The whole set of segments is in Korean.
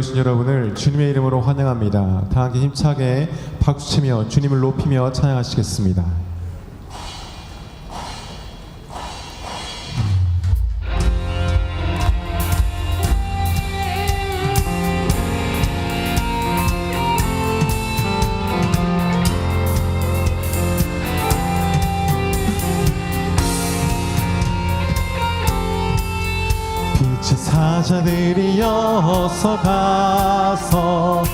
오신 여러분을 주님의 이름으로 환영합니다. 다 함께 힘차게 박수치며 주님을 높이며 찬양하시겠습니다. 사자들이어서 가서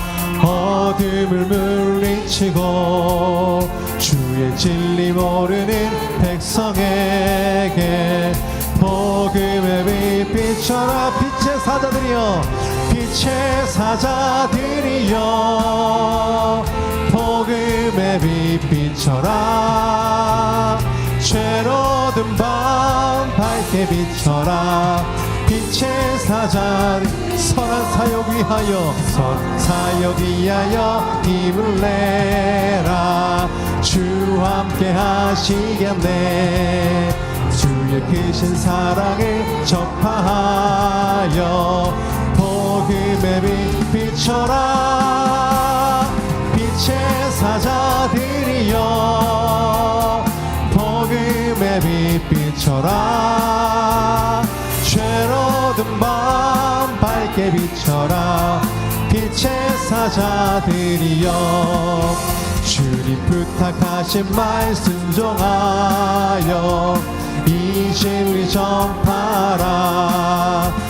어둠을 물리치고 주의 진리 모르는 백성에게 복음의 빛 비춰라. 빛의 사자들이여, 빛의 사자들이여, 복음의 빛 비춰라. 죄로든 밤 밝게 비춰라. 빛의 사자들, 선한 사역 위하여, 선 사역 위하여 힘을 내라. 주 함께 하시겠네. 주의 크신 사랑을 접하여 복음의 빛 비춰라. 빛의 사자들이여, 복음의 빛 비춰라. 죄로든 밤 밝게 비춰라. 빛의 사자들이여, 주님 부탁하신 말 순종하여 이 진리 전파라.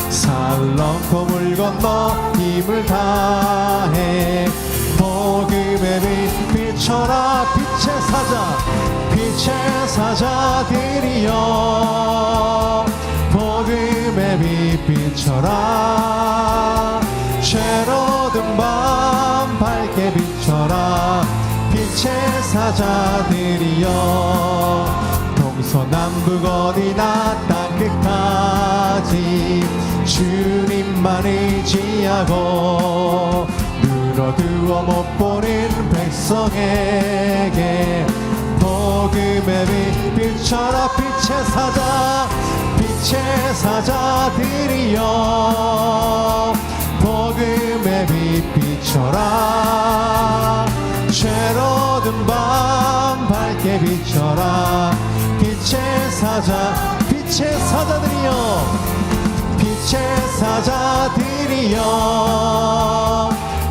산 넘고 물 건너 힘을 다해 복음의 빛 비춰라. 빛의 사자, 빛의 사자들이여, 복음의 빛 비춰라. 죄로든 밤 밝게 비춰라. 빛의 사자들이여, 동서남북 어디나 땅끝까지 주님만 의지하고 눈 어두워 못 보는 백성에게 복음의 빛 비춰라. 빛의 사자, 빛의 사자들이여, 복음의 빛 비춰라. 죄로든 밤 밝게 비춰라. 빛의 사자, 빛의 사자들이여, 빛의 사자들이여,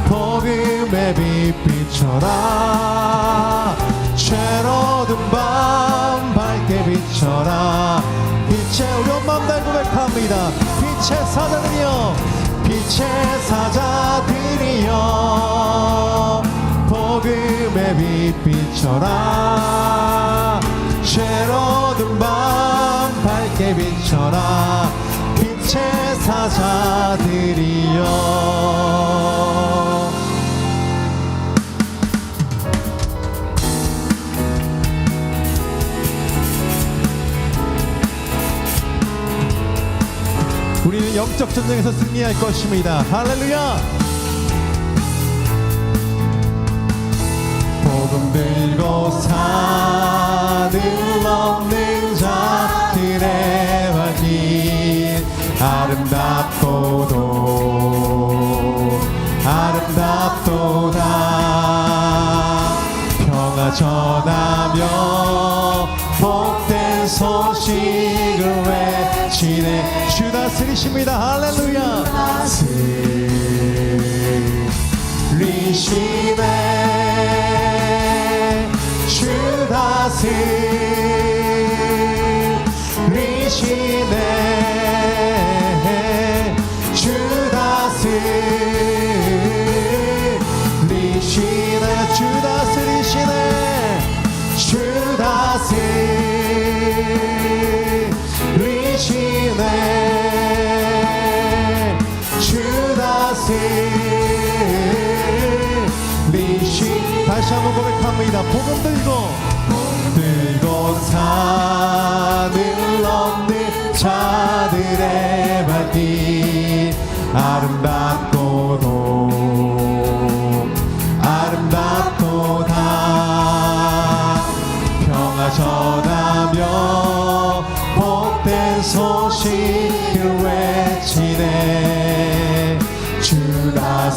복음의 빛 비춰라. 죄로든 밤 밝게 비춰라. 빛의 어려운 마음 날 고백합니다. 빛의 사자들이여, 빛의 사자들이여, 복음의 빛 비춰라. 죄로든 밤 밝게 비춰라. 빛의 사자들이여. 우리는 영적 전쟁에서 승리할 것입니다. 할렐루야. 복음 들고 산을 넘는 자들의 발길, 아름답고도 아름답도다. 평화 전하며 복된 소식을 외치네. 주 다스리십니다. 할렐루야. 다스리시네. 주 다스리시네. 주 다스리시네. 주 다스리시네. 주 다스리시네. 주 다스리시. 다시 한번 고백합니다. 복음 들고 산을 넘는 자들의 발길, 아름답고도 아름답도다. 평화 전하며 복된 소식을 외치네. 주 다스리시네.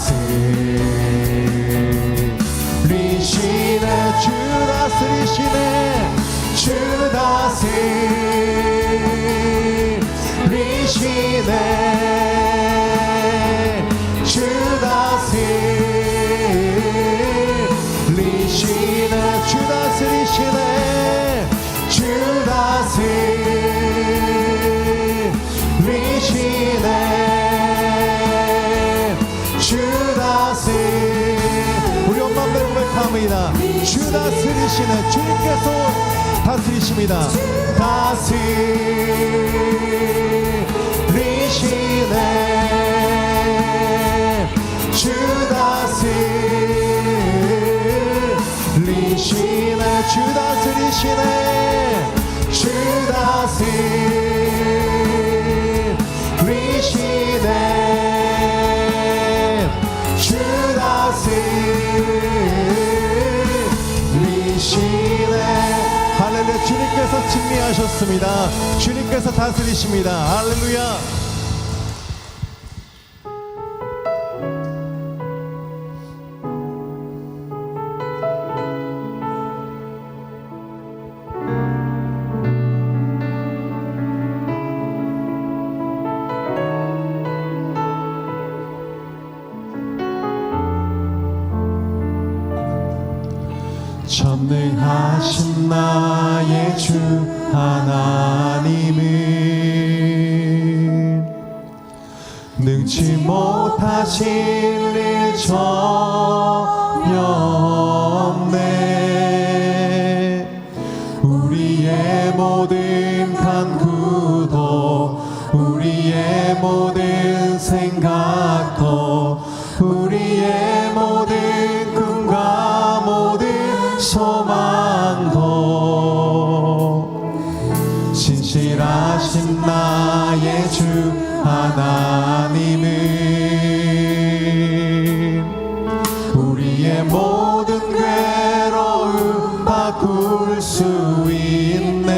주 다스리시네 주 다스리시네 주 다스리시네 주 다스리시네 주 다스리시네 주 다스리 우리 온 마음대로 고백합니다. 주 다스리시네 주님께서 다스리십니다. 다스리시네 주 다스리시네 주 다스리시네 주 다스리시네 주 다스리시네 할렐루야 주님께서 승리하셨습니다. 주님께서 다스리십니다. 할렐루야. 전능하신 나의 주 하나님은 능치 못하실 일 전혀 없네. 우리의 모든 간구도 우리의 모든 생각도 우리의 모든 꿈과 모든 소망도 신실하신 나의 주 하나님은 우리의 모든 괴로움 바꿀 수 있네.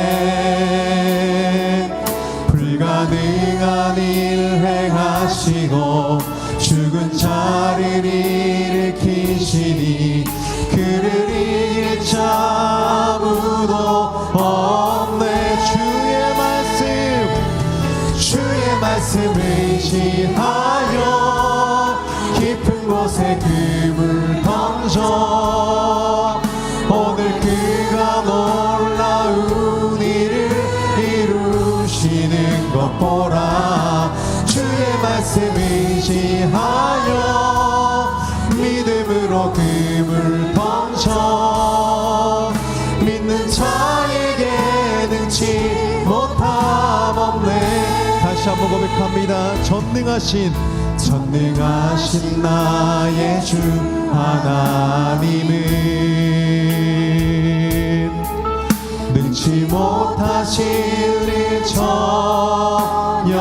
불가능한 일 행하시고 죽은 자를 일으키시니 그를 이길 자 아무도 없네. 주의 말씀 의지하여 깊은 곳에 금을 던져 오늘 그가 놀라운 일을 이루시는 것 보라. 주의 말씀 의지하여 믿음으로 금을 던져 믿는 자에게 능치 못함 없네. 다시 한번 고백합니다. 전능하신 나의 주 하나님은 능치 못하실 일 전혀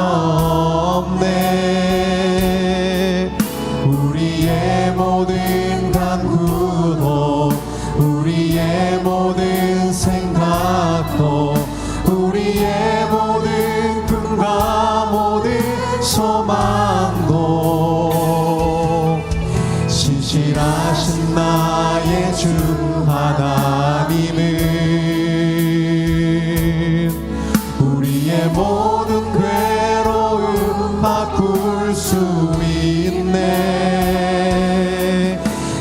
없네. 우리의 모든 간구도 우리의 모든 생각도 우리의 모든 꿈과 모든 소망도 신실하신 나의 주 하나님은 우리의 모든 괴로움 바꿀 수 있네.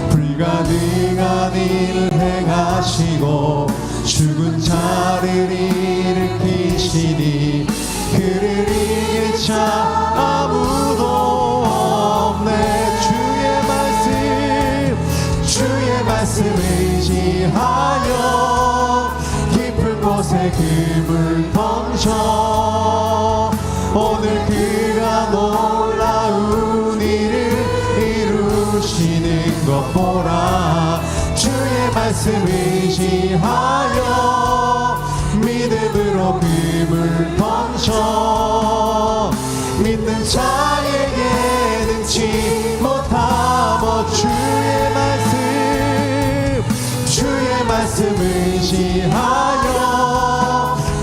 불가능한 일 행하시고 죽은 자를 일으키시니 그를 이길 자 아무도 없네. 주의 말씀 의지하여 깊은 곳에 금을 던져 오늘 그가 놀라운 일을 이루시는 것 보라. 주의 말씀 의지하여 믿음으로 금을 던져 믿는 자에게 능치 못하고 주의 말씀 의지하여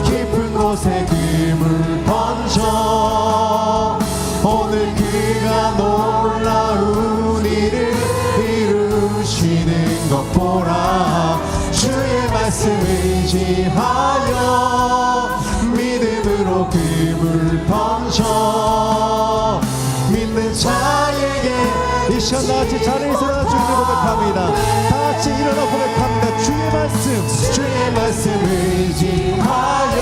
깊은 곳에 금을 던져 오늘 그가 놀라운 일을 이루시는 것 보라. 주의 말씀 의지하여 믿음으로 그물 던져 믿는 자에게 이 시간 다같이 자리에서 일어나 주님을 고백합니다. 다같이 일어나 고백합니다. 주의 말씀 의지하여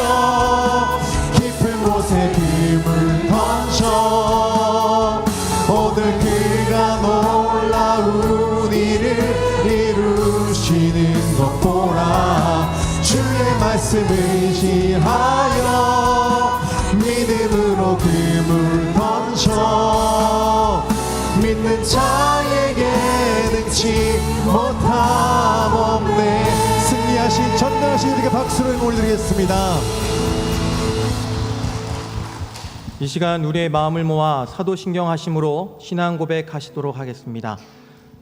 깊은 곳에 그물 던져 오늘 그가 놀라운 일을 이루시는 것 보라. 주의 말씀 의지하여 믿음으로 그물 던져 믿는 자에게 능치 못함 없네. 승리하신 전능하신 이에게 박수를 올리겠습니다. 이 시간 우리의 마음을 모아 사도신경하심으로 신앙 고백하시도록 하겠습니다.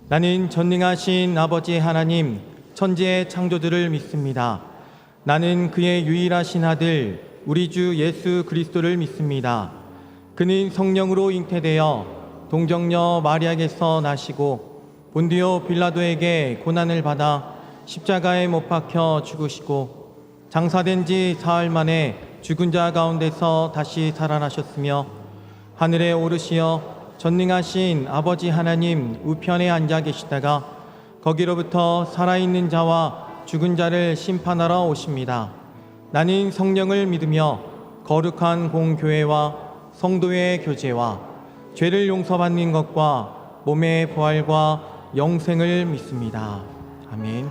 나는 전능하신 아버지 하나님 천지의 창조주를 믿습니다. 나는 그의 유일하신 아들 우리 주 예수 그리스도를 믿습니다. 그는 성령으로 잉태되어 동정녀 마리아에게서 나시고 본디오 빌라도에게 고난을 받아 십자가에 못 박혀 죽으시고 장사된 지 사흘 만에 죽은 자 가운데서 다시 살아나셨으며 하늘에 오르시어 전능하신 아버지 하나님 우편에 앉아 계시다가 거기로부터 살아있는 자와 죽은 자를 심판하러 오십니다. 나는 성령을 믿으며 거룩한 공교회와 성도의 교제와 죄를 용서받는 것과 몸의 부활과 영생을 믿습니다. 아멘.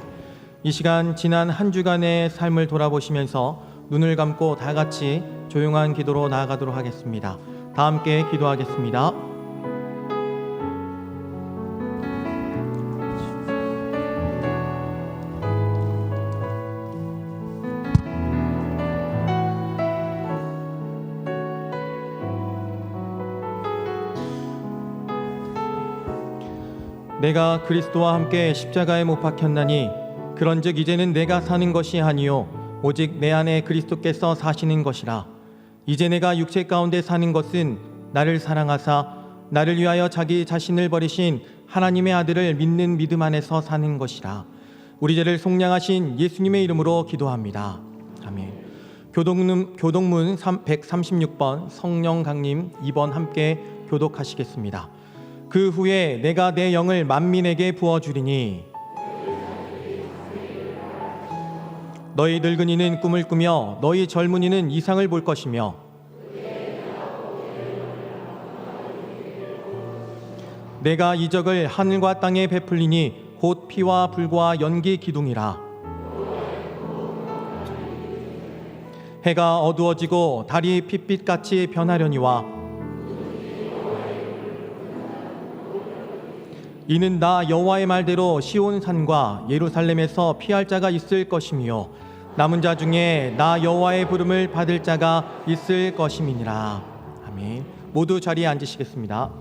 이 시간 지난 한 주간의 삶을 돌아보시면서 눈을 감고 다 같이 조용한 기도로 나아가도록 하겠습니다. 다 함께 기도하겠습니다. 내가 그리스도와 함께 십자가에 못 박혔나니 그런즉 이제는 내가 사는 것이 아니요 오직 내 안에 그리스도께서 사시는 것이라. 이제 내가 육체 가운데 사는 것은 나를 사랑하사 나를 위하여 자기 자신을 버리신 하나님의 아들을 믿는 믿음 안에서 사는 것이라. 우리 죄를 속량하신 예수님의 이름으로 기도합니다. 아멘. 교동문 136번 성령 강림 2번 함께 교독하시겠습니다. 그 후에 내가 내 영을 만민에게 부어주리니 너희 늙은이는 꿈을 꾸며 너희 젊은이는 이상을 볼 것이며 내가 이적을 하늘과 땅에 베풀리니 곧 피와 불과 연기 기둥이라. 해가 어두워지고 달이 핏빛같이 변하려니와 이는 나 여호와의 말대로 시온산과 예루살렘에서 피할 자가 있을 것이며 남은 자 중에 나 여호와의 부름을 받을 자가 있을 것임이니라. 아멘. 모두 자리에 앉으시겠습니다.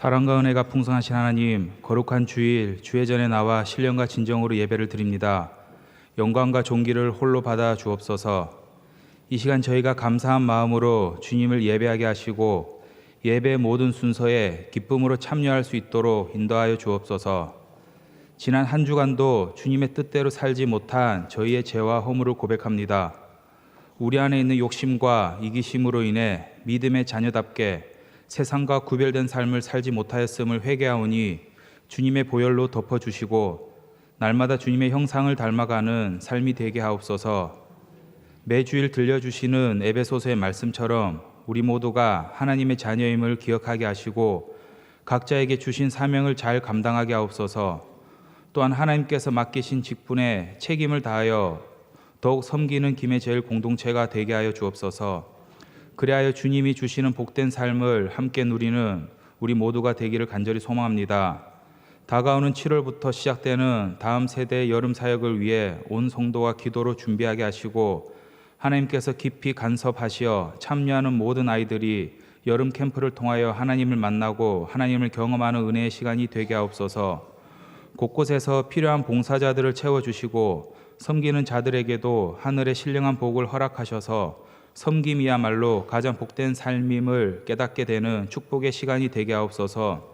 사랑과 은혜가 풍성하신 하나님, 거룩한 주일, 주의 전에 나와 신령과 진정으로 예배를 드립니다. 영광과 존귀를 홀로 받아 주옵소서. 이 시간 저희가 감사한 마음으로 주님을 예배하게 하시고 예배의 모든 순서에 기쁨으로 참여할 수 있도록 인도하여 주옵소서. 지난 한 주간도 주님의 뜻대로 살지 못한 저희의 죄와 허물을 고백합니다. 우리 안에 있는 욕심과 이기심으로 인해 믿음의 자녀답게 세상과 구별된 삶을 살지 못하였음을 회개하오니 주님의 보혈로 덮어주시고 날마다 주님의 형상을 닮아가는 삶이 되게 하옵소서. 매주일 들려주시는 에베소서의 말씀처럼 우리 모두가 하나님의 자녀임을 기억하게 하시고 각자에게 주신 사명을 잘 감당하게 하옵소서. 또한 하나님께서 맡기신 직분에 책임을 다하여 더욱 섬기는 김의 제일 공동체가 되게 하여 주옵소서. 그리하여 주님이 주시는 복된 삶을 함께 누리는 우리 모두가 되기를 간절히 소망합니다. 다가오는 7월부터 시작되는 다음 세대의 여름 사역을 위해 온 성도가 기도로 준비하게 하시고 하나님께서 깊이 간섭하시어 참여하는 모든 아이들이 여름 캠프를 통하여 하나님을 만나고 하나님을 경험하는 은혜의 시간이 되게 하옵소서. 곳곳에서 필요한 봉사자들을 채워주시고 섬기는 자들에게도 하늘의 신령한 복을 허락하셔서 섬김이야말로 가장 복된 삶임을 깨닫게 되는 축복의 시간이 되게 하옵소서.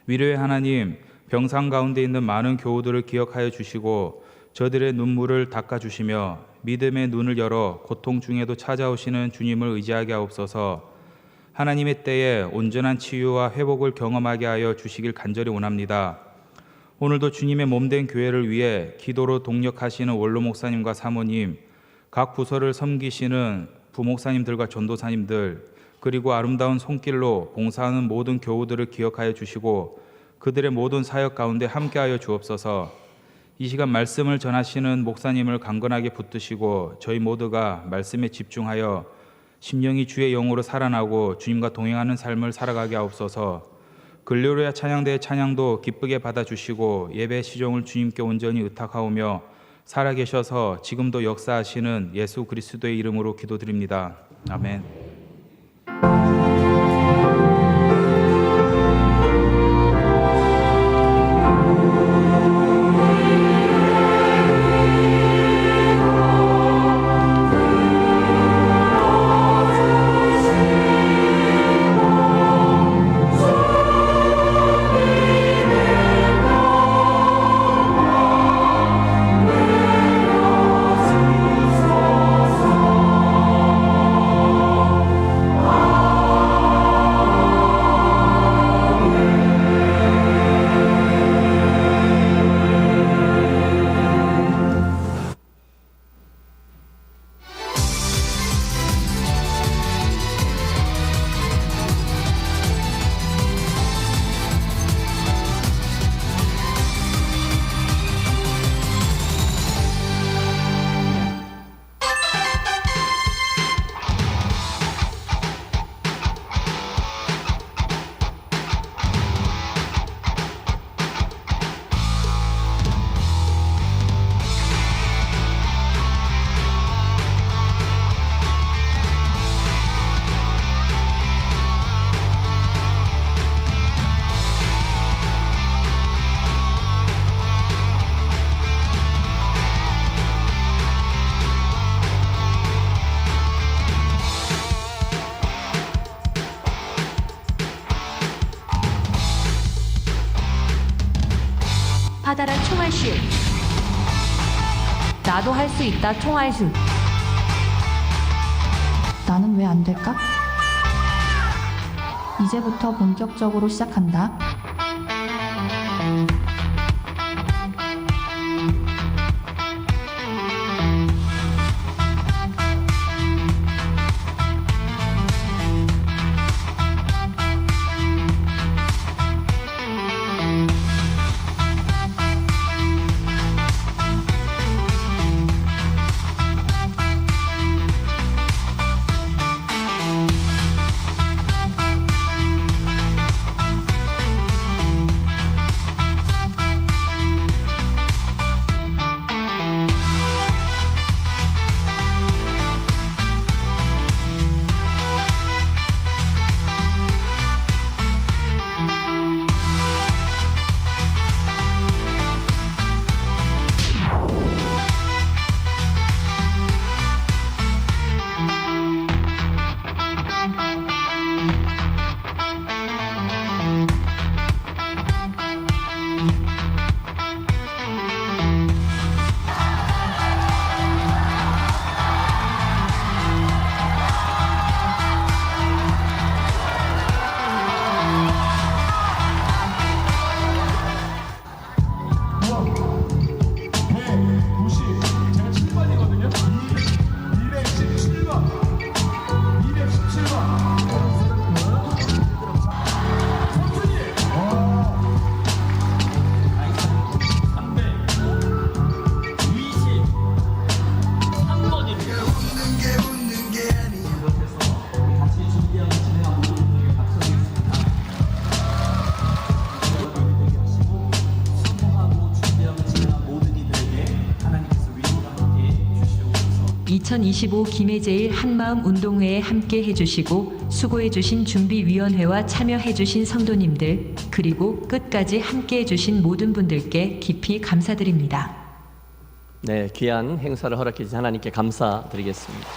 위로의 하나님, 병상 가운데 있는 많은 교우들을 기억하여 주시고 저들의 눈물을 닦아주시며 믿음의 눈을 열어 고통 중에도 찾아오시는 주님을 의지하게 하옵소서. 하나님의 때에 온전한 치유와 회복을 경험하게 하여 주시길 간절히 원합니다. 오늘도 주님의 몸된 교회를 위해 기도로 동력하시는 원로 목사님과 사모님, 각 부서를 섬기시는 부목사님들과 전도사님들, 그리고 아름다운 손길로 봉사하는 모든 교우들을 기억하여 주시고 그들의 모든 사역 가운데 함께하여 주옵소서. 이 시간 말씀을 전하시는 목사님을 강건하게 붙드시고 저희 모두가 말씀에 집중하여 심령이 주의 영으로 살아나고 주님과 동행하는 삶을 살아가게 하옵소서. 글로리아 찬양대의 찬양도 기쁘게 받아주시고 예배 시종을 주님께 온전히 의탁하오며 살아계셔서 지금도 역사하시는 예수 그리스도의 이름으로 기도드립니다. 아멘. 받아라 총알슛. 나도 할 수 있다 총알슛. 나는 왜 안 될까? 이제부터 본격적으로 시작한다. (2025) 김해제일 한마음 운동회에 함께 해주시고 수고해주신 준비위원회와 참여해주신 성도님들 그리고 끝까지 함께 해주신 모든 분들께 깊이 감사드립니다. 네, 귀한 행사를 허락해 주신 하나님께 감사드리겠습니다.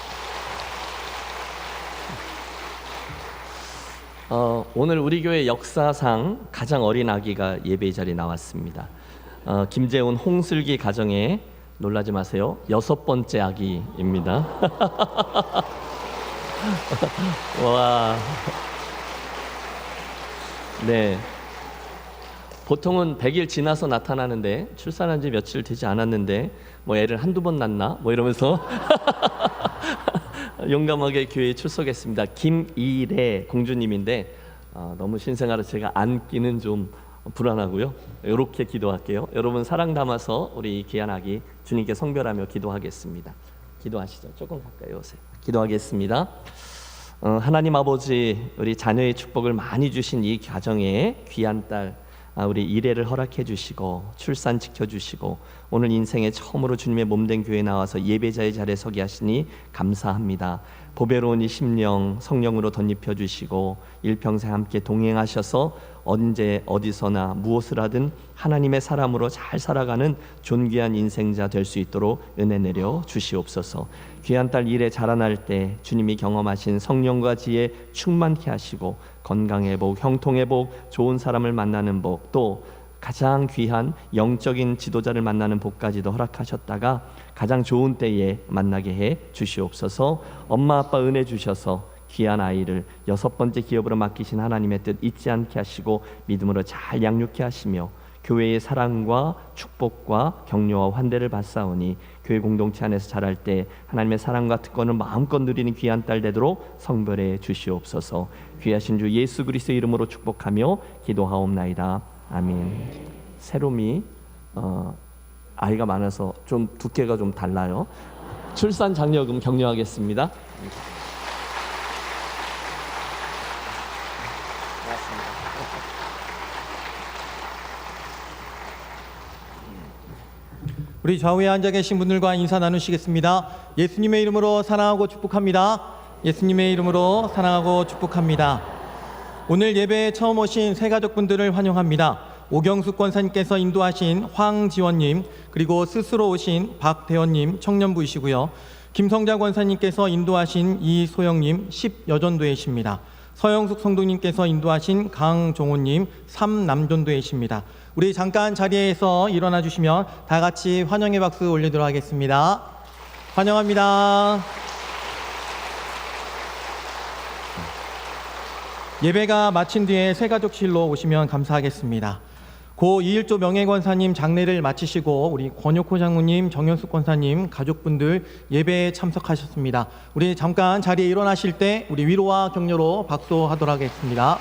오늘 우리 교회 역사상 가장 어린 아기가 예배 자리에 나왔습니다. 김재훈 홍슬기 가정에 놀라지 마세요. 6번째 아기입니다. 와, 네. 보통은 100일 지나서 나타나는데 출산한 지 며칠 되지 않았는데 뭐 애를 한두 번 낳나? 뭐 이러면서 용감하게 교회에 출석했습니다. 김이래 공주님인데 너무 신생아라 제가 안기는 좀 불안하고요. 이렇게 기도할게요. 여러분 사랑 담아서 우리 귀한 아기 주님께 성별하며 기도하겠습니다. 기도하시죠. 조금 가까이 오세요. 기도하겠습니다. 하나님 아버지, 우리 자녀의 축복을 많이 주신 이 가정에 귀한 딸 우리 이래를 허락해 주시고 출산 지켜주시고 오늘 인생에 처음으로 주님의 몸된 교회에 나와서 예배자의 자리에 서게 하시니 감사합니다. 보배로운 이 심령 성령으로 덧입혀 주시고 일평생 함께 동행하셔서 언제 어디서나 무엇을 하든 하나님의 사람으로 잘 살아가는 존귀한 인생자 될 수 있도록 은혜 내려 주시옵소서. 귀한 딸 이래 자라날 때 주님이 경험하신 성령과 지혜 충만케 하시고 건강의 복, 형통의 복, 좋은 사람을 만나는 복, 또 가장 귀한 영적인 지도자를 만나는 복까지도 허락하셨다가 가장 좋은 때에 만나게 해 주시옵소서. 엄마 아빠 은혜 주셔서 귀한 아이를 6번째 기업으로 맡기신 하나님의 뜻 잊지 않게 하시고 믿음으로 잘 양육케 하시며 교회의 사랑과 축복과 격려와 환대를 받사오니 교회 공동체 안에서 자랄 때 하나님의 사랑과 특권을 마음껏 누리는 귀한 딸 되도록 성별해 주시옵소서. 귀하신 주 예수 그리스도의 이름으로 축복하며 기도하옵나이다. 아멘. 세롬이 아이가 많아서 좀 두께가 좀 달라요. 출산 장려금 격려하겠습니다. 우리 좌우에 앉아 계신 분들과 인사 나누시겠습니다. 예수님의 이름으로 사랑하고 축복합니다. 예수님의 이름으로 사랑하고 축복합니다. 오늘 예배에 처음 오신 새 가족분들을 환영합니다. 오경숙 권사님께서 인도하신 황지원님, 그리고 스스로 오신 박대원님 청년부이시고요. 김성자 권사님께서 인도하신 이소영님 10여전도회십니다. 서영숙 성도님께서 인도하신 강종호님 3남전도회십니다. 우리 잠깐 자리에서 일어나 주시면 다 같이 환영의 박수 올리도록 하겠습니다. 환영합니다. 예배가 마친 뒤에 새가족실로 오시면 감사하겠습니다. 고 이일조 명예권사님 장례를 마치시고 우리 권효코 장로님, 정현숙 권사님 가족분들 예배에 참석하셨습니다. 우리 잠깐 자리에 일어나실 때 우리 위로와 격려로 박수하도록 하겠습니다.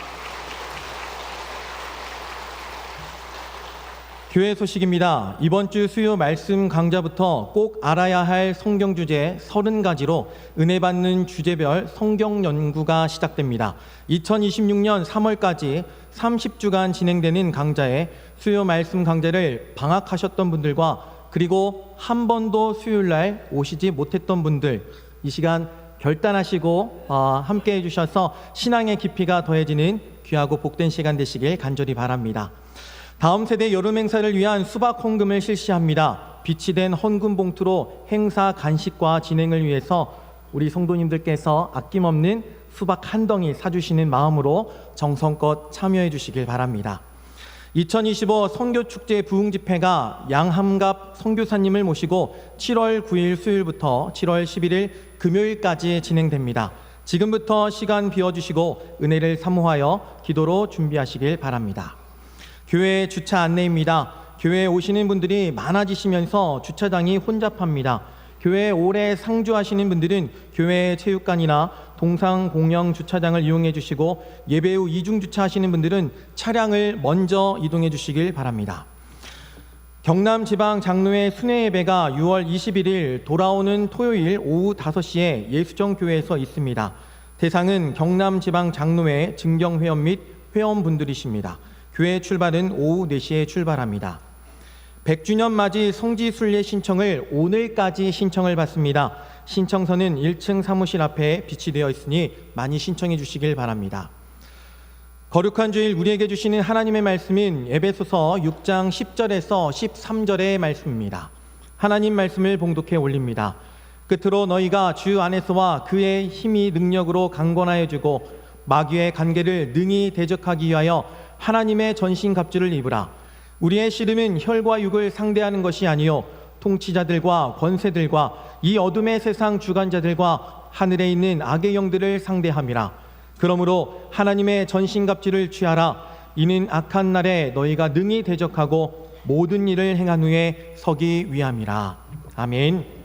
교회 소식입니다. 이번 주 수요 말씀 강좌부터 꼭 알아야 할 성경 주제 30가지로 은혜 받는 주제별 성경 연구가 시작됩니다. 2026년 3월까지 30주간 진행되는 강좌에 수요 말씀 강좌를 방학하셨던 분들과 그리고 한 번도 수요일날 오시지 못했던 분들 이 시간 결단하시고 함께 해주셔서 신앙의 깊이가 더해지는 귀하고 복된 시간 되시길 간절히 바랍니다. 다음 세대 여름 행사를 위한 수박 헌금을 실시합니다. 비치된 헌금 봉투로 행사 간식과 진행을 위해서 우리 성도님들께서 아낌없는 수박 한 덩이 사주시는 마음으로 정성껏 참여해 주시길 바랍니다. 2025 선교축제 부흥집회가 양함갑 선교사님을 모시고 7월 9일 수요일부터 7월 11일 금요일까지 진행됩니다. 지금부터 시간 비워주시고 은혜를 사모하여 기도로 준비하시길 바랍니다. 교회 주차 안내입니다. 교회에 오시는 분들이 많아지시면서 주차장이 혼잡합니다. 교회에 오래 상주하시는 분들은 교회 체육관이나 동상 공영 주차장을 이용해 주시고 예배 후 이중 주차하시는 분들은 차량을 먼저 이동해 주시길 바랍니다. 경남지방장로회 순회예배가 6월 21일 돌아오는 토요일 오후 5시에 예수정교회에서 있습니다. 대상은 경남지방장로회 증경회원 및 회원분들이십니다. 교회 출발은 오후 4시에 출발합니다. 100주년 맞이 성지순례 신청을 오늘까지 신청을 받습니다. 신청서는 1층 사무실 앞에 비치되어 있으니 많이 신청해 주시길 바랍니다. 거룩한 주일 우리에게 주시는 하나님의 말씀인 에베소서 6장 10절에서 13절의 말씀입니다. 하나님 말씀을 봉독해 올립니다. 끝으로 너희가 주 안에서와 그의 힘이 능력으로 강건하여 주고 마귀의 간계를 능히 대적하기 위하여 하나님의 전신갑주를 입으라. 우리의 씨름은 혈과 육을 상대하는 것이 아니요 통치자들과 권세들과 이 어둠의 세상 주관자들과 하늘에 있는 악의 영들을 상대함이라. 그러므로 하나님의 전신갑주를 취하라. 이는 악한 날에 너희가 능히 대적하고 모든 일을 행한 후에 서기 위함이라. 아멘.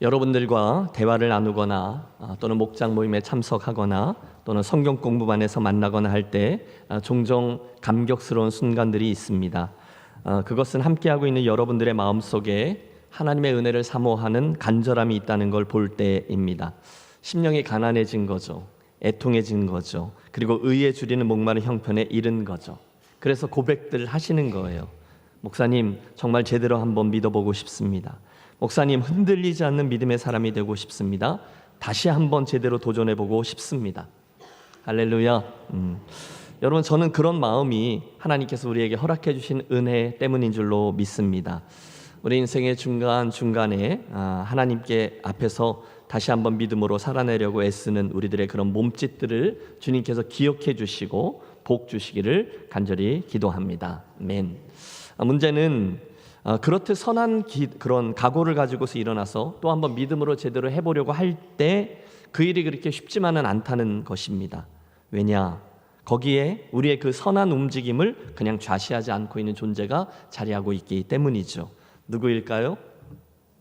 여러분들과 대화를 나누거나 또는 목장 모임에 참석하거나 또는 성경 공부반에서 만나거나 할 때 종종 감격스러운 순간들이 있습니다. 그것은 함께하고 있는 여러분들의 마음속에 하나님의 은혜를 사모하는 간절함이 있다는 걸 볼 때입니다. 심령이 가난해진 거죠. 애통해진 거죠. 그리고 의에 줄이는 목마른 형편에 이른 거죠. 그래서 고백들을 하시는 거예요. 목사님, 정말 제대로 한번 믿어보고 싶습니다. 목사님, 흔들리지 않는 믿음의 사람이 되고 싶습니다. 다시 한번 제대로 도전해보고 싶습니다. 할렐루야. 여러분, 저는 그런 마음이 하나님께서 우리에게 허락해 주신 은혜 때문인 줄로 믿습니다. 우리 인생의 중간중간에 하나님께 앞에서 다시 한번 믿음으로 살아내려고 애쓰는 우리들의 그런 몸짓들을 주님께서 기억해 주시고 복 주시기를 간절히 기도합니다. 아멘. 문제는 그렇듯 선한 그런 각오를 가지고서 일어나서 또 한번 믿음으로 제대로 해보려고 할 때 그 일이 그렇게 쉽지만은 않다는 것입니다. 왜냐? 거기에 우리의 그 선한 움직임을 그냥 좌시하지 않고 있는 존재가 자리하고 있기 때문이죠. 누구일까요?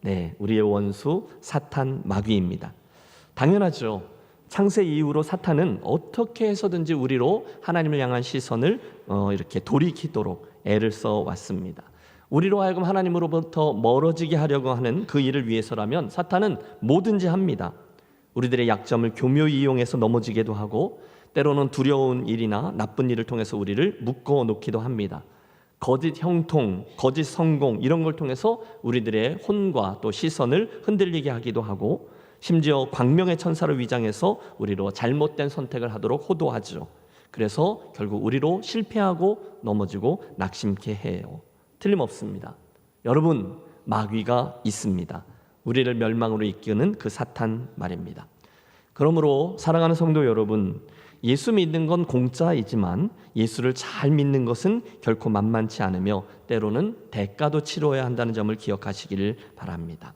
네, 우리의 원수 사탄 마귀입니다. 당연하죠. 창세 이후로 사탄은 어떻게 해서든지 우리로 하나님을 향한 시선을 이렇게 돌이키도록 애를 써 왔습니다. 우리로 하여금 하나님으로부터 멀어지게 하려고 하는 그 일을 위해서라면 사탄은 뭐든지 합니다. 우리들의 약점을 교묘히 이용해서 넘어지게도 하고, 때로는 두려운 일이나 나쁜 일을 통해서 우리를 묶어 놓기도 합니다. 거짓 형통, 거짓 성공, 이런 걸 통해서 우리들의 혼과 또 시선을 흔들리게 하기도 하고, 심지어 광명의 천사를 위장해서 우리로 잘못된 선택을 하도록 호도하죠. 그래서 결국 우리로 실패하고 넘어지고 낙심케 해요. 틀림없습니다. 여러분, 마귀가 있습니다. 우리를 멸망으로 이끄는 그 사탄 말입니다. 그러므로 사랑하는 성도 여러분, 예수 믿는 건 공짜이지만 예수를 잘 믿는 것은 결코 만만치 않으며 때로는 대가도 치러야 한다는 점을 기억하시기를 바랍니다.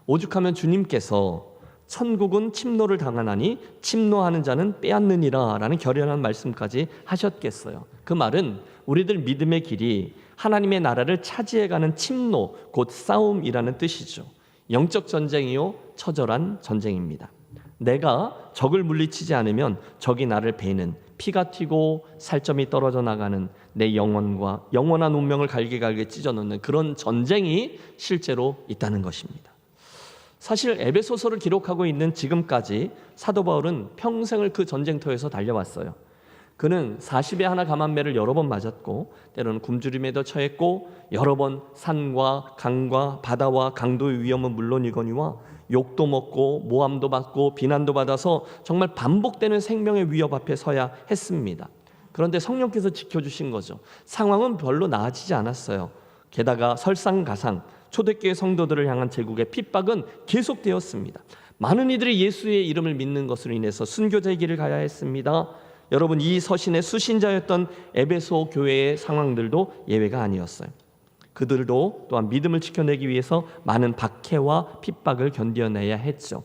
오죽하면 주님께서 천국은 침노를 당하나니 침노하는 자는 빼앗느니라 라는 결연한 말씀까지 하셨겠어요. 그 말은 우리들 믿음의 길이 하나님의 나라를 차지해가는 침노, 곧 싸움이라는 뜻이죠. 영적 전쟁이요 처절한 전쟁입니다. 내가 적을 물리치지 않으면 적이 나를 베는, 피가 튀고 살점이 떨어져 나가는 내 영혼과 영원한 운명을 갈기갈기 찢어놓는 그런 전쟁이 실제로 있다는 것입니다. 사실 에베소서를 기록하고 있는 지금까지 사도 바울은 평생을 그 전쟁터에서 달려왔어요. 그는 40에 하나 감한매를 여러 번 맞았고, 때로는 굶주림에도 처했고, 여러 번 산과 강과 바다와 강도의 위험은 물론이거니와 욕도 먹고 모함도 받고 비난도 받아서 정말 반복되는 생명의 위협 앞에 서야 했습니다. 그런데 성령께서 지켜주신 거죠. 상황은 별로 나아지지 않았어요. 게다가 설상가상 초대교회 성도들을 향한 제국의 핍박은 계속되었습니다. 많은 이들이 예수의 이름을 믿는 것으로 인해서 순교자의 길을 가야 했습니다. 여러분, 이 서신의 수신자였던 에베소 교회의 상황들도 예외가 아니었어요. 그들도 또한 믿음을 지켜내기 위해서 많은 박해와 핍박을 견뎌내야 했죠.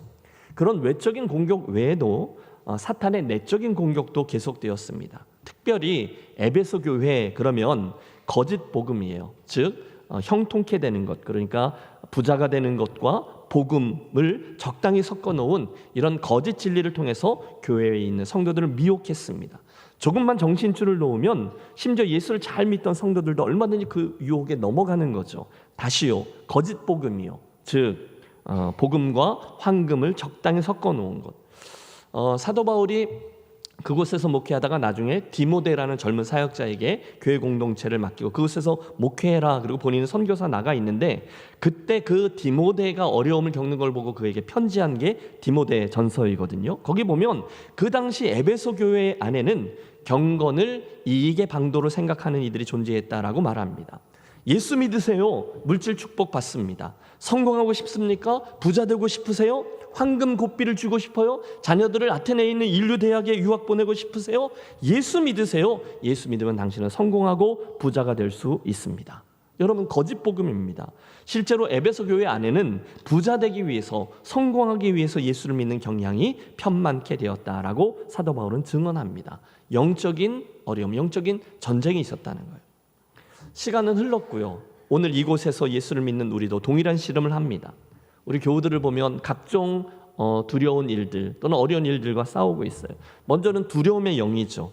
그런 외적인 공격 외에도 사탄의 내적인 공격도 계속되었습니다. 특별히 에베소 교회, 그러면 거짓 복음이에요. 즉 형통케 되는 것, 그러니까 부자가 되는 것과 복음을 적당히 섞어 놓은 이런 거짓 진리를 통해서 교회에 있는 성도들을 미혹했습니다. 조금만 정신줄을 놓으면 심지어 예수를 잘 믿던 성도들도 얼마든지 그 유혹에 넘어가는 거죠. 다시요, 거짓 복음이요, 즉 복음과 황금을 적당히 섞어 놓은 것. 사도 바울이 그곳에서 목회하다가 나중에 디모데라는 젊은 사역자에게 교회 공동체를 맡기고 그곳에서 목회해라, 그리고 본인은 선교사 나가 있는데, 그때 그 디모데가 어려움을 겪는 걸 보고 그에게 편지한 게 디모데 전서이거든요. 거기 보면 그 당시 에베소 교회 안에는 경건을 이익의 방도로 생각하는 이들이 존재했다라고 말합니다. 예수 믿으세요? 물질 축복 받습니다. 성공하고 싶습니까? 부자 되고 싶으세요? 황금 고삐를 주고 싶어요? 자녀들을 아테네에 있는 인류 대학에 유학 보내고 싶으세요? 예수 믿으세요? 예수 믿으면 당신은 성공하고 부자가 될 수 있습니다. 여러분, 거짓 복음입니다. 실제로 에베소 교회 안에는 부자 되기 위해서, 성공하기 위해서 예수를 믿는 경향이 편만케 되었다라고 사도 바울은 증언합니다. 영적인 어려움, 영적인 전쟁이 있었다는 거예요. 시간은 흘렀고요. 오늘 이곳에서 예수를 믿는 우리도 동일한 씨름을 합니다. 우리 교우들을 보면 각종 두려운 일들 또는 어려운 일들과 싸우고 있어요. 먼저는 두려움의 영이죠.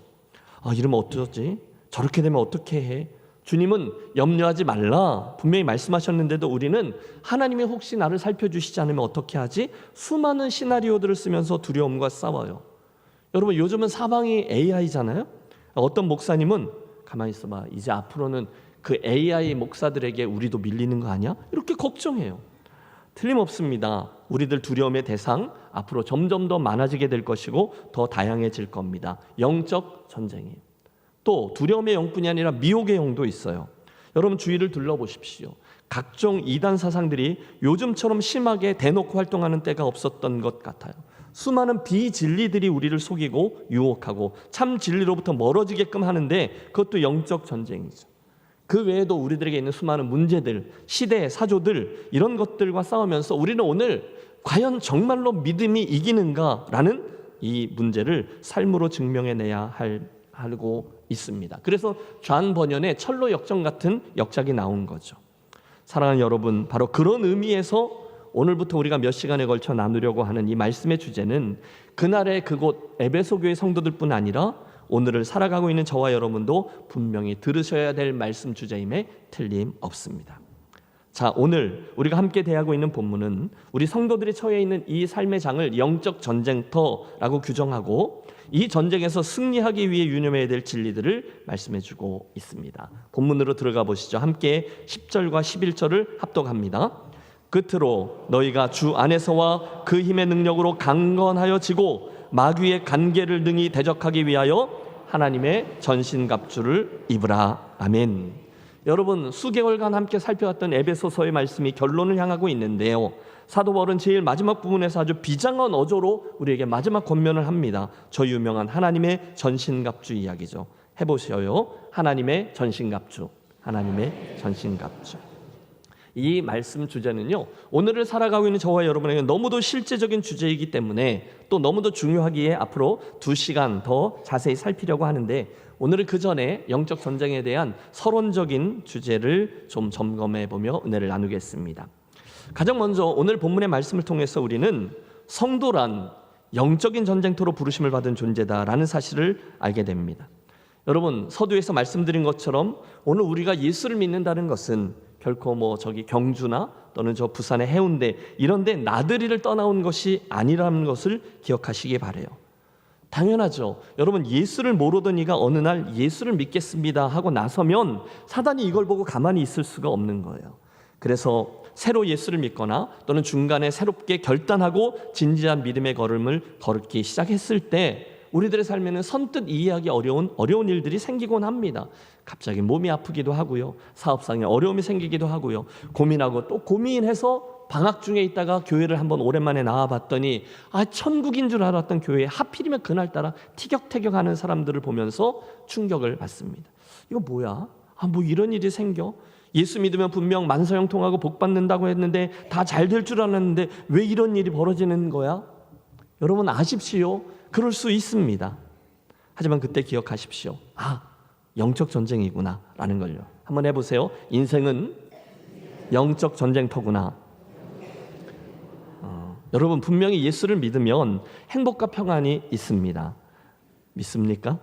이러면 어쩌지? 저렇게 되면 어떻게 해? 주님은 염려하지 말라 분명히 말씀하셨는데도 우리는 하나님이 혹시 나를 살펴주시지 않으면 어떻게 하지? 수많은 시나리오들을 쓰면서 두려움과 싸워요. 여러분, 요즘은 사방이 AI잖아요. 어떤 목사님은 가만히 있어봐, 이제 앞으로는 그 AI 목사들에게 우리도 밀리는 거 아니야? 이렇게 걱정해요. 틀림없습니다. 우리들 두려움의 대상 앞으로 점점 더 많아지게 될 것이고 더 다양해질 겁니다. 영적 전쟁이에요. 또 두려움의 영뿐이 아니라 미혹의 영도 있어요. 여러분 주위를 둘러보십시오. 각종 이단 사상들이 요즘처럼 심하게 대놓고 활동하는 때가 없었던 것 같아요. 수많은 비진리들이 우리를 속이고 유혹하고 참 진리로부터 멀어지게끔 하는데 그것도 영적 전쟁이죠. 그 외에도 우리들에게 있는 수많은 문제들, 시대, 사조들 이런 것들과 싸우면서 우리는 오늘 과연 정말로 믿음이 이기는가라는 이 문제를 삶으로 증명해내야 하고 있습니다. 그래서 존 버년의 철로 역정 같은 역작이 나온 거죠. 사랑하는 여러분, 바로 그런 의미에서 오늘부터 우리가 몇 시간에 걸쳐 나누려고 하는 이 말씀의 주제는 그날의 그곳 에베소 교회 성도들뿐 아니라 오늘을 살아가고 있는 저와 여러분도 분명히 들으셔야 될 말씀 주제임에 틀림없습니다. 자, 오늘 우리가 함께 대하고 있는 본문은 우리 성도들이 처해 있는 이 삶의 장을 영적 전쟁터라고 규정하고 이 전쟁에서 승리하기 위해 유념해야 될 진리들을 말씀해주고 있습니다. 본문으로 들어가 보시죠. 함께 10절과 11절을 합독합니다. 끝으로 너희가 주 안에서와 그 힘의 능력으로 강건하여 지고 마귀의 간계를 능히 대적하기 위하여 하나님의 전신갑주를 입으라. 아멘. 여러분, 수개월간 함께 살펴왔던 에베소서의 말씀이 결론을 향하고 있는데요, 사도 바울은 제일 마지막 부분에서 아주 비장한 어조로 우리에게 마지막 권면을 합니다. 저 유명한 하나님의 전신갑주 이야기죠. 해보셔요. 하나님의 전신갑주, 하나님의 전신갑주. 이 말씀 주제는요, 오늘을 살아가고 있는 저와 여러분에게 너무도 실제적인 주제이기 때문에 또 너무도 중요하기에 앞으로 2시간 더 자세히 살피려고 하는데, 오늘은 그 전에 영적 전쟁에 대한 서론적인 주제를 좀 점검해보며 은혜를 나누겠습니다. 가장 먼저 오늘 본문의 말씀을 통해서 우리는 성도란 영적인 전쟁터로 부르심을 받은 존재다라는 사실을 알게 됩니다. 여러분, 서두에서 말씀드린 것처럼 오늘 우리가 예수를 믿는다는 것은 결코 저기 경주나 또는 저 부산의 해운대 이런 데 나들이를 떠나온 것이 아니라는 것을 기억하시기 바라요. 당연하죠. 여러분, 예수를 모르던 이가 어느 날 예수를 믿겠습니다 하고 나서면 사단이 이걸 보고 가만히 있을 수가 없는 거예요. 그래서 새로 예수를 믿거나 또는 중간에 새롭게 결단하고 진지한 믿음의 걸음을 걸기 시작했을 때 우리들의 삶에는 선뜻 이해하기 어려운 일들이 생기곤 합니다. 갑자기 몸이 아프기도 하고요, 사업상에 어려움이 생기기도 하고요, 고민하고 또 고민해서 방학 중에 있다가 교회를 한번 오랜만에 나와봤더니 천국인 줄 알았던 교회에 하필이면 그날따라 티격태격하는 사람들을 보면서 충격을 받습니다. 이거 뭐야? 뭐 이런 일이 생겨? 예수 믿으면 분명 만사형통하고 복받는다고 했는데 다 잘 될 줄 알았는데 왜 이런 일이 벌어지는 거야? 여러분 아십시오. 그럴 수 있습니다. 하지만 그때 기억하십시오. 영적 전쟁이구나 라는 걸요. 한번 해보세요. 인생은 영적 전쟁터구나. 여러분, 분명히 예수를 믿으면 행복과 평안이 있습니다. 믿습니까?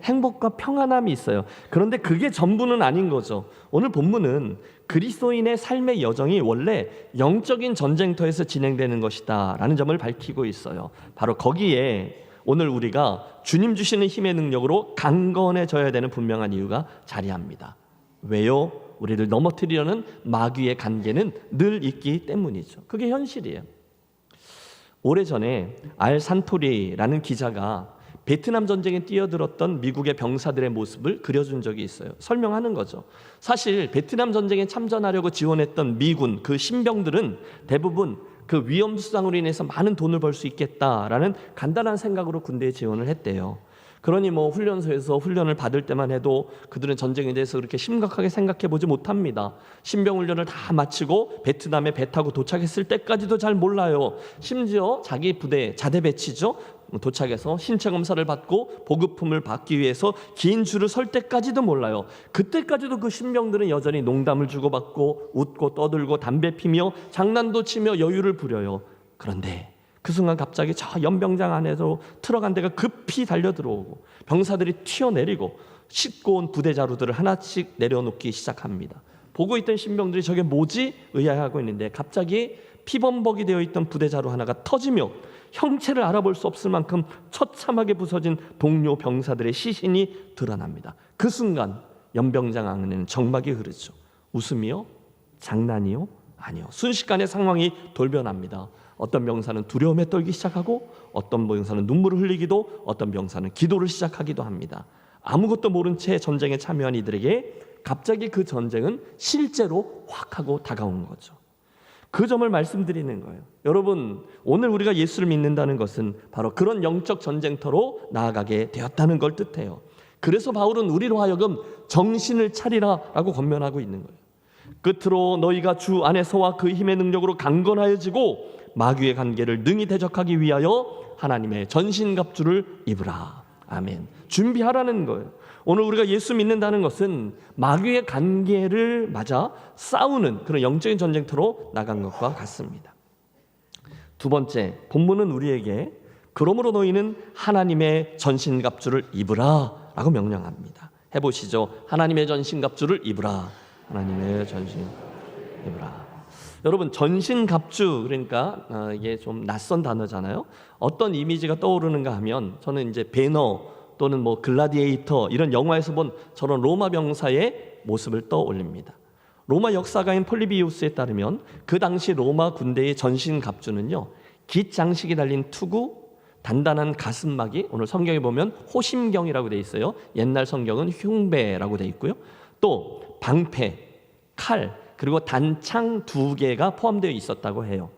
행복과 평안함이 있어요. 그런데 그게 전부는 아닌 거죠. 오늘 본문은 그리스도인의 삶의 여정이 원래 영적인 전쟁터에서 진행되는 것이다 라는 점을 밝히고 있어요. 바로 거기에 오늘 우리가 주님 주시는 힘의 능력으로 강건해져야 되는 분명한 이유가 자리합니다. 왜요? 우리를 넘어뜨리려는 마귀의 간계는 늘 있기 때문이죠. 그게 현실이에요. 오래전에 알 산토리라는 기자가 베트남 전쟁에 뛰어들었던 미국의 병사들의 모습을 그려준 적이 있어요. 설명하는 거죠. 사실 베트남 전쟁에 참전하려고 지원했던 미군 그 신병들은 대부분 그 위험 수당으로 인해서 많은 돈을 벌 수 있겠다라는 간단한 생각으로 군대에 지원을 했대요. 그러니 훈련소에서 훈련을 받을 때만 해도 그들은 전쟁에 대해서 그렇게 심각하게 생각해 보지 못합니다. 신병 훈련을 다 마치고 베트남에 배 타고 도착했을 때까지도 잘 몰라요. 심지어 자기 부대 자대 배치죠. 도착해서 신체 검사를 받고 보급품을 받기 위해서 긴 줄을 설 때까지도 몰라요. 그때까지도 그 신병들은 여전히 농담을 주고받고 웃고 떠들고 담배 피며 장난도 치며 여유를 부려요. 그런데 그 순간 갑자기 저 연병장 안에서 트럭 한 대가 급히 달려 들어오고 병사들이 튀어내리고 싣고 온 부대 자루들을 하나씩 내려놓기 시작합니다. 보고 있던 신병들이 저게 뭐지? 의아해하고 있는데 갑자기 피범벅이 되어 있던 부대 자루 하나가 터지며 형체를 알아볼 수 없을 만큼 처참하게 부서진 동료 병사들의 시신이 드러납니다. 그 순간 연병장 안에는 정막이 흐르죠. 웃음이요? 장난이요? 아니요. 순식간에 상황이 돌변합니다. 어떤 병사는 두려움에 떨기 시작하고 어떤 병사는 눈물을 흘리기도, 어떤 병사는 기도를 시작하기도 합니다. 아무것도 모른 채 전쟁에 참여한 이들에게 갑자기 그 전쟁은 실제로 확 하고 다가온 거죠. 그 점을 말씀드리는 거예요. 여러분, 오늘 우리가 예수를 믿는다는 것은 바로 그런 영적 전쟁터로 나아가게 되었다는 걸 뜻해요. 그래서 바울은 우리로 하여금 정신을 차리라라고 권면하고 있는 거예요. 끝으로 너희가 주 안에서와 그 힘의 능력으로 강건하여지고 마귀의 관계를 능히 대적하기 위하여 하나님의 전신갑주를 입으라. 아멘. 준비하라는 거예요. 오늘 우리가 예수 믿는다는 것은 마귀의 관계를 맞아 싸우는 그런 영적인 전쟁터로 나간 것과 같습니다. 두 번째, 본문은 우리에게 그러므로 너희는 하나님의 전신갑주를 입으라 라고 명령합니다. 해보시죠. 하나님의 전신갑주를 입으라. 하나님의 전신 입으라. 여러분, 전신갑주, 그러니까 이게 좀 낯선 단어잖아요. 어떤 이미지가 떠오르는가 하면 저는 이제 배너 또는 뭐 글라디에이터 이런 영화에서 본 저런 로마 병사의 모습을 떠올립니다. 로마 역사가인 폴리비우스에 따르면 그 당시 로마 군대의 전신갑주는요, 깃 장식이 달린 투구, 단단한 가슴막이, 오늘 성경에 보면 호심경이라고 돼 있어요. 옛날 성경은 흉배라고 돼 있고요. 또 방패, 칼, 그리고 단창 2개가 포함되어 있었다고 해요.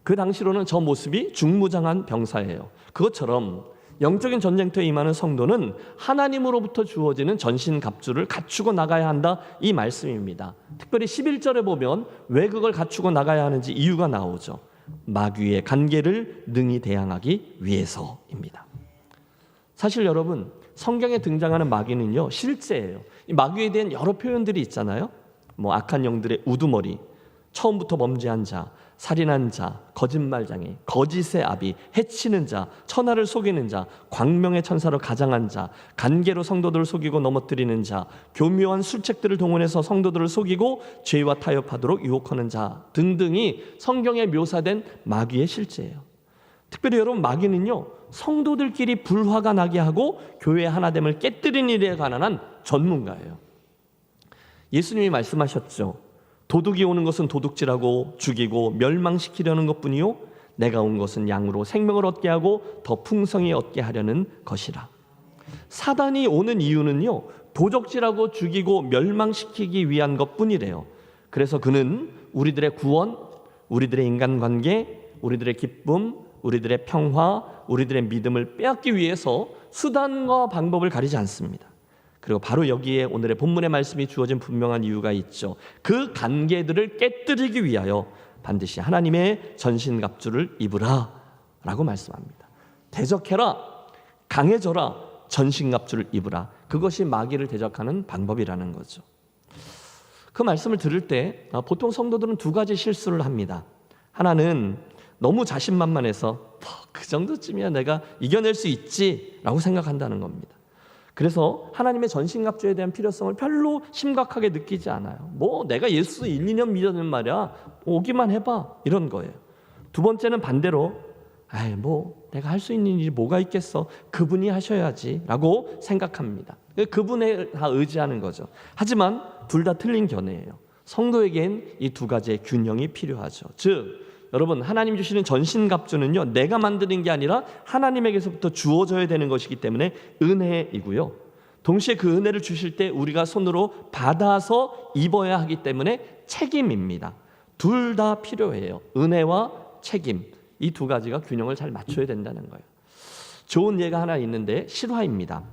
그 당시로는 저 모습이 중무장한 병사예요. 그것처럼 영적인 전쟁터에 임하는 성도는 하나님으로부터 주어지는 전신갑주를 갖추고 나가야 한다, 이 말씀입니다. 특별히 11절에 보면 왜 그걸 갖추고 나가야 하는지 이유가 나오죠. 마귀의 관계를 능히 대항하기 위해서입니다. 사실 여러분, 성경에 등장하는 마귀는요, 실제예요. 이 마귀에 대한 여러 표현들이 있잖아요. 뭐 악한 영들의 우두머리, 처음부터 범죄한 자, 살인한 자, 거짓말장애, 거짓의 아비, 해치는 자, 천하를 속이는 자, 광명의 천사로 가장한 자, 간계로 성도들을 속이고 넘어뜨리는 자, 교묘한 술책들을 동원해서 성도들을 속이고 죄와 타협하도록 유혹하는 자 등등이 성경에 묘사된 마귀의 실제예요. 특별히 여러분, 마귀는요, 성도들끼리 불화가 나게 하고 교회 하나됨을 깨뜨리는 일에 관한 한 전문가예요. 예수님이 말씀하셨죠. 도둑이 오는 것은 도둑질하고 죽이고 멸망시키려는 것뿐이요, 내가 온 것은 양으로 생명을 얻게 하고 더 풍성히 얻게 하려는 것이라. 사단이 오는 이유는요, 도적질하고 죽이고 멸망시키기 위한 것뿐이래요. 그래서 그는 우리들의 구원, 우리들의 인간관계, 우리들의 기쁨, 우리들의 평화, 우리들의 믿음을 빼앗기 위해서 수단과 방법을 가리지 않습니다. 그리고 바로 여기에 오늘의 본문의 말씀이 주어진 분명한 이유가 있죠. 그 관계들을 깨뜨리기 위하여 반드시 하나님의 전신갑주를 입으라 라고 말씀합니다. 대적해라, 강해져라, 전신갑주를 입으라. 그것이 마귀를 대적하는 방법이라는 거죠. 그 말씀을 들을 때 보통 성도들은 두 가지 실수를 합니다. 하나는 너무 자신만만해서 그 정도쯤이야 내가 이겨낼 수 있지 라고 생각한다는 겁니다. 그래서 하나님의 전신갑주에 대한 필요성을 별로 심각하게 느끼지 않아요. 뭐 내가 예수 1, 2년 믿었는 말이야, 오기만 해봐, 이런 거예요. 두 번째는 반대로 뭐 내가 할 수 있는 일이 뭐가 있겠어, 그분이 하셔야지 라고 생각합니다. 그분에 다 의지하는 거죠. 하지만 둘 다 틀린 견해예요. 성도에겐 이 두 가지의 균형이 필요하죠. 즉 여러분, 하나님 주시는 전신갑주는요, 내가 만드는 게 아니라 하나님에게서부터 주어져야 되는 것이기 때문에 은혜이고요, 동시에 그 은혜를 주실 때 우리가 손으로 받아서 입어야 하기 때문에 책임입니다. 둘 다 필요해요. 은혜와 책임, 이 두 가지가 균형을 잘 맞춰야 된다는 거예요. 좋은 예가 하나 있는데 실화입니다.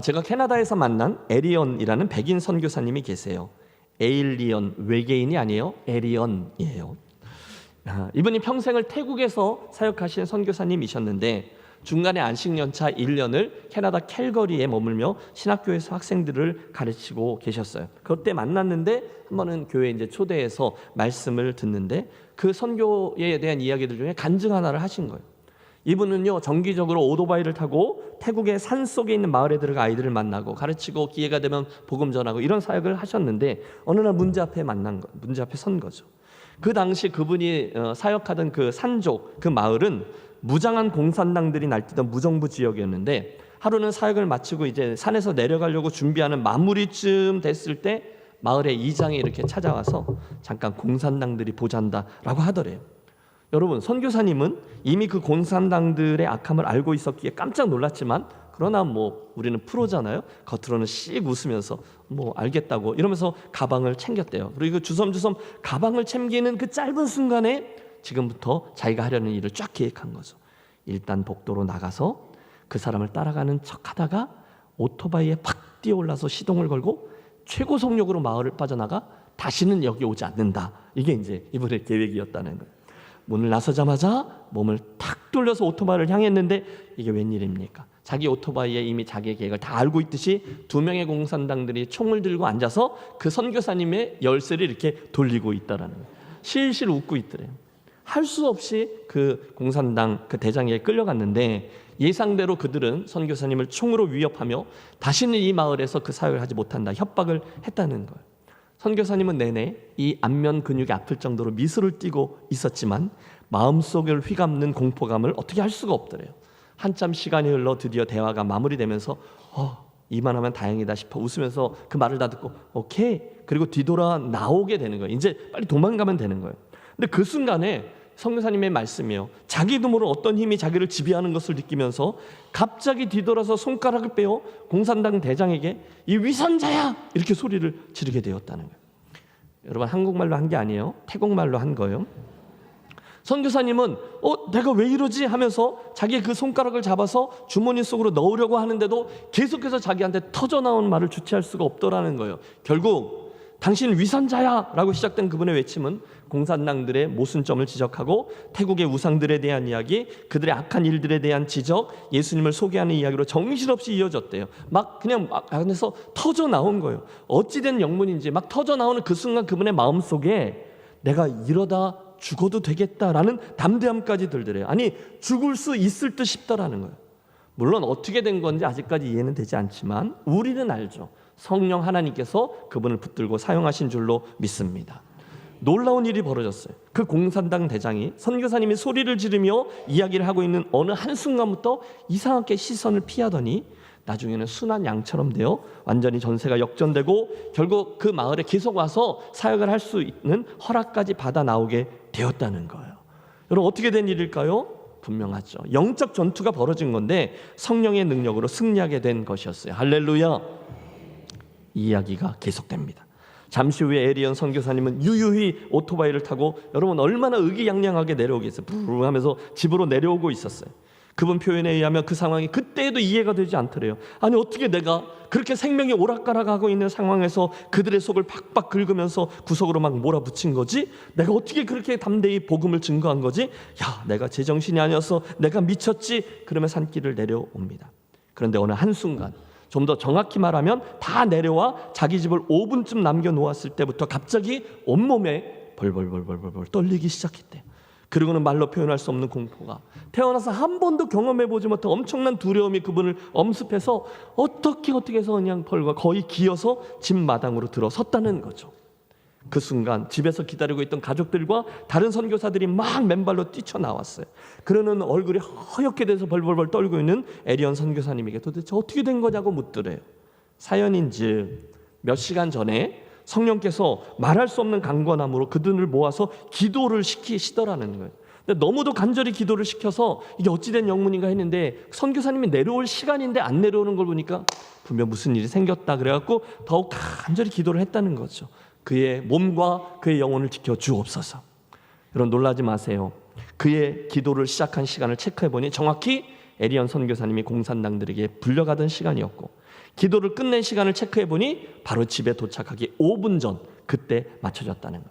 제가 캐나다에서 만난 에리언이라는 백인 선교사님이 계세요. 에일리언, 외계인이 아니에요. 에리언이에요. 이분이 평생을 태국에서 사역하신 선교사님이셨는데 중간에 안식연차 1년을 캐나다 캘거리에 머물며 신학교에서 학생들을 가르치고 계셨어요. 그때 만났는데 한 번은 교회에 이제 초대해서 말씀을 듣는데 그 선교에 대한 이야기들 중에 간증 하나를 하신 거예요. 이분은요, 정기적으로 오토바이를 타고 태국의 산 속에 있는 마을에 들어가 아이들을 만나고 가르치고 기회가 되면 복음 전하고 이런 사역을 하셨는데 어느 날 문제 앞에 선 거죠. 그 당시 그분이 사역하던 그 산족, 그 마을은 무장한 공산당들이 날뛰던 무정부 지역이었는데 하루는 사역을 마치고 이제 산에서 내려가려고 준비하는 마무리쯤 됐을 때 마을의 이장이 이렇게 찾아와서 잠깐 공산당들이 보잔다라고 하더래요. 여러분, 선교사님은 이미 그 공산당들의 악함을 알고 있었기에 깜짝 놀랐지만 그러나 뭐 우리는 프로잖아요. 겉으로는 씩 웃으면서 뭐 알겠다고 이러면서 가방을 챙겼대요. 그리고 주섬주섬 가방을 챙기는 그 짧은 순간에 지금부터 자기가 하려는 일을 쫙 계획한 거죠. 일단 복도로 나가서 그 사람을 따라가는 척하다가 오토바이에 팍 뛰어올라서 시동을 걸고 최고 속력으로 마을을 빠져나가 다시는 여기 오지 않는다. 이게 이제 이분의 계획이었다는 거예요. 문을 나서자마자 몸을 탁 돌려서 오토바이를 향했는데 이게 웬일입니까? 자기 오토바이에 이미 자기의 계획을 다 알고 있듯이 2명의 공산당들이 총을 들고 앉아서 그 선교사님의 열쇠를 이렇게 돌리고 있다라는 거예요. 실실 웃고 있더래요. 할 수 없이 그 공산당 그 대장에게 끌려갔는데 예상대로 그들은 선교사님을 총으로 위협하며 다시는 이 마을에서 그 사역을 하지 못한다 협박을 했다는 거예요. 선교사님은 내내 이 안면 근육이 아플 정도로 미소를 띠고 있었지만 마음속을 휘감는 공포감을 어떻게 할 수가 없더래요. 한참 시간이 흘러 드디어 대화가 마무리되면서 이만하면 다행이다 싶어 웃으면서 그 말을 다 듣고 오케이 그리고 뒤돌아 나오게 되는 거예요. 이제 빨리 도망가면 되는 거예요. 근데 그 순간에 선교사님의 말씀이에요. 자기도 모르는 어떤 힘이 자기를 지배하는 것을 느끼면서 갑자기 뒤돌아서 손가락을 빼어 공산당 대장에게 이 위선자야 이렇게 소리를 지르게 되었다는 거예요. 여러분 한국말로 한 게 아니에요. 태국말로 한 거예요. 선교사님은 내가 왜 이러지 하면서 자기의 그 손가락을 잡아서 주머니 속으로 넣으려고 하는데도 계속해서 자기한테 터져나온 말을 주체할 수가 없더라는 거예요. 결국 당신 위선자야 라고 시작된 그분의 외침은 공산당들의 모순점을 지적하고 태국의 우상들에 대한 이야기, 그들의 악한 일들에 대한 지적, 예수님을 소개하는 이야기로 정신없이 이어졌대요. 막 그냥 안에서 터져 나온 거예요. 어찌된 영문인지 막 터져 나오는 그 순간 그분의 마음속에 내가 이러다 죽어도 되겠다라는 담대함까지 들더래요. 아니 죽을 수 있을 듯 싶다라는 거예요. 물론 어떻게 된 건지 아직까지 이해는 되지 않지만 우리는 알죠. 성령 하나님께서 그분을 붙들고 사용하신 줄로 믿습니다. 놀라운 일이 벌어졌어요. 그 공산당 대장이 선교사님이 소리를 지르며 이야기를 하고 있는 어느 한순간부터 이상하게 시선을 피하더니 나중에는 순한 양처럼 되어 완전히 전세가 역전되고 결국 그 마을에 계속 와서 사역을 할 수 있는 허락까지 받아 나오게 되었다는 거예요. 여러분 어떻게 된 일일까요? 분명하죠. 영적 전투가 벌어진 건데 성령의 능력으로 승리하게 된 것이었어요. 할렐루야. 이 이야기가 계속됩니다. 잠시 후에 에리언 선교사님은 유유히 오토바이를 타고 여러분 얼마나 의기양양하게 내려오겠어요. 부르르 하면서 집으로 내려오고 있었어요. 그분 표현에 의하면 그 상황이 그때에도 이해가 되지 않더래요. 아니 어떻게 내가 그렇게 생명이 오락가락하고 있는 상황에서 그들의 속을 팍팍 긁으면서 구석으로 막 몰아붙인 거지? 내가 어떻게 그렇게 담대히 복음을 증거한 거지? 야, 내가 제정신이 아니어서 내가 미쳤지? 그러면 산길을 내려옵니다. 그런데 어느 한순간 좀 더 정확히 말하면 다 내려와 자기 집을 5분쯤 남겨놓았을 때부터 갑자기 온몸에 벌벌벌벌벌 떨리기 시작했대요. 그리고는 말로 표현할 수 없는 공포가 태어나서 한 번도 경험해보지 못한 엄청난 두려움이 그분을 엄습해서 어떻게 해서 그냥 벌과 거의 기어서 집 마당으로 들어섰다는 거죠. 그 순간 집에서 기다리고 있던 가족들과 다른 선교사들이 막 맨발로 뛰쳐나왔어요. 그러는 얼굴이 허옇게 돼서 벌벌벌 떨고 있는 에리언 선교사님에게 도대체 어떻게 된 거냐고 묻더래요. 사연인즉 몇 시간 전에 성령께서 말할 수 없는 강권함으로 그들을 모아서 기도를 시키시더라는 거예요. 근데 너무도 간절히 기도를 시켜서 이게 어찌된 영문인가 했는데 선교사님이 내려올 시간인데 안 내려오는 걸 보니까 분명 무슨 일이 생겼다 그래갖고 더욱 간절히 기도를 했다는 거죠. 그의 몸과 그의 영혼을 지켜 주옵소서. 여러분 놀라지 마세요. 그의 기도를 시작한 시간을 체크해보니 정확히 에리언 선교사님이 공산당들에게 불려가던 시간이었고 기도를 끝낸 시간을 체크해보니 바로 집에 도착하기 5분 전 그때 맞춰졌다는 것.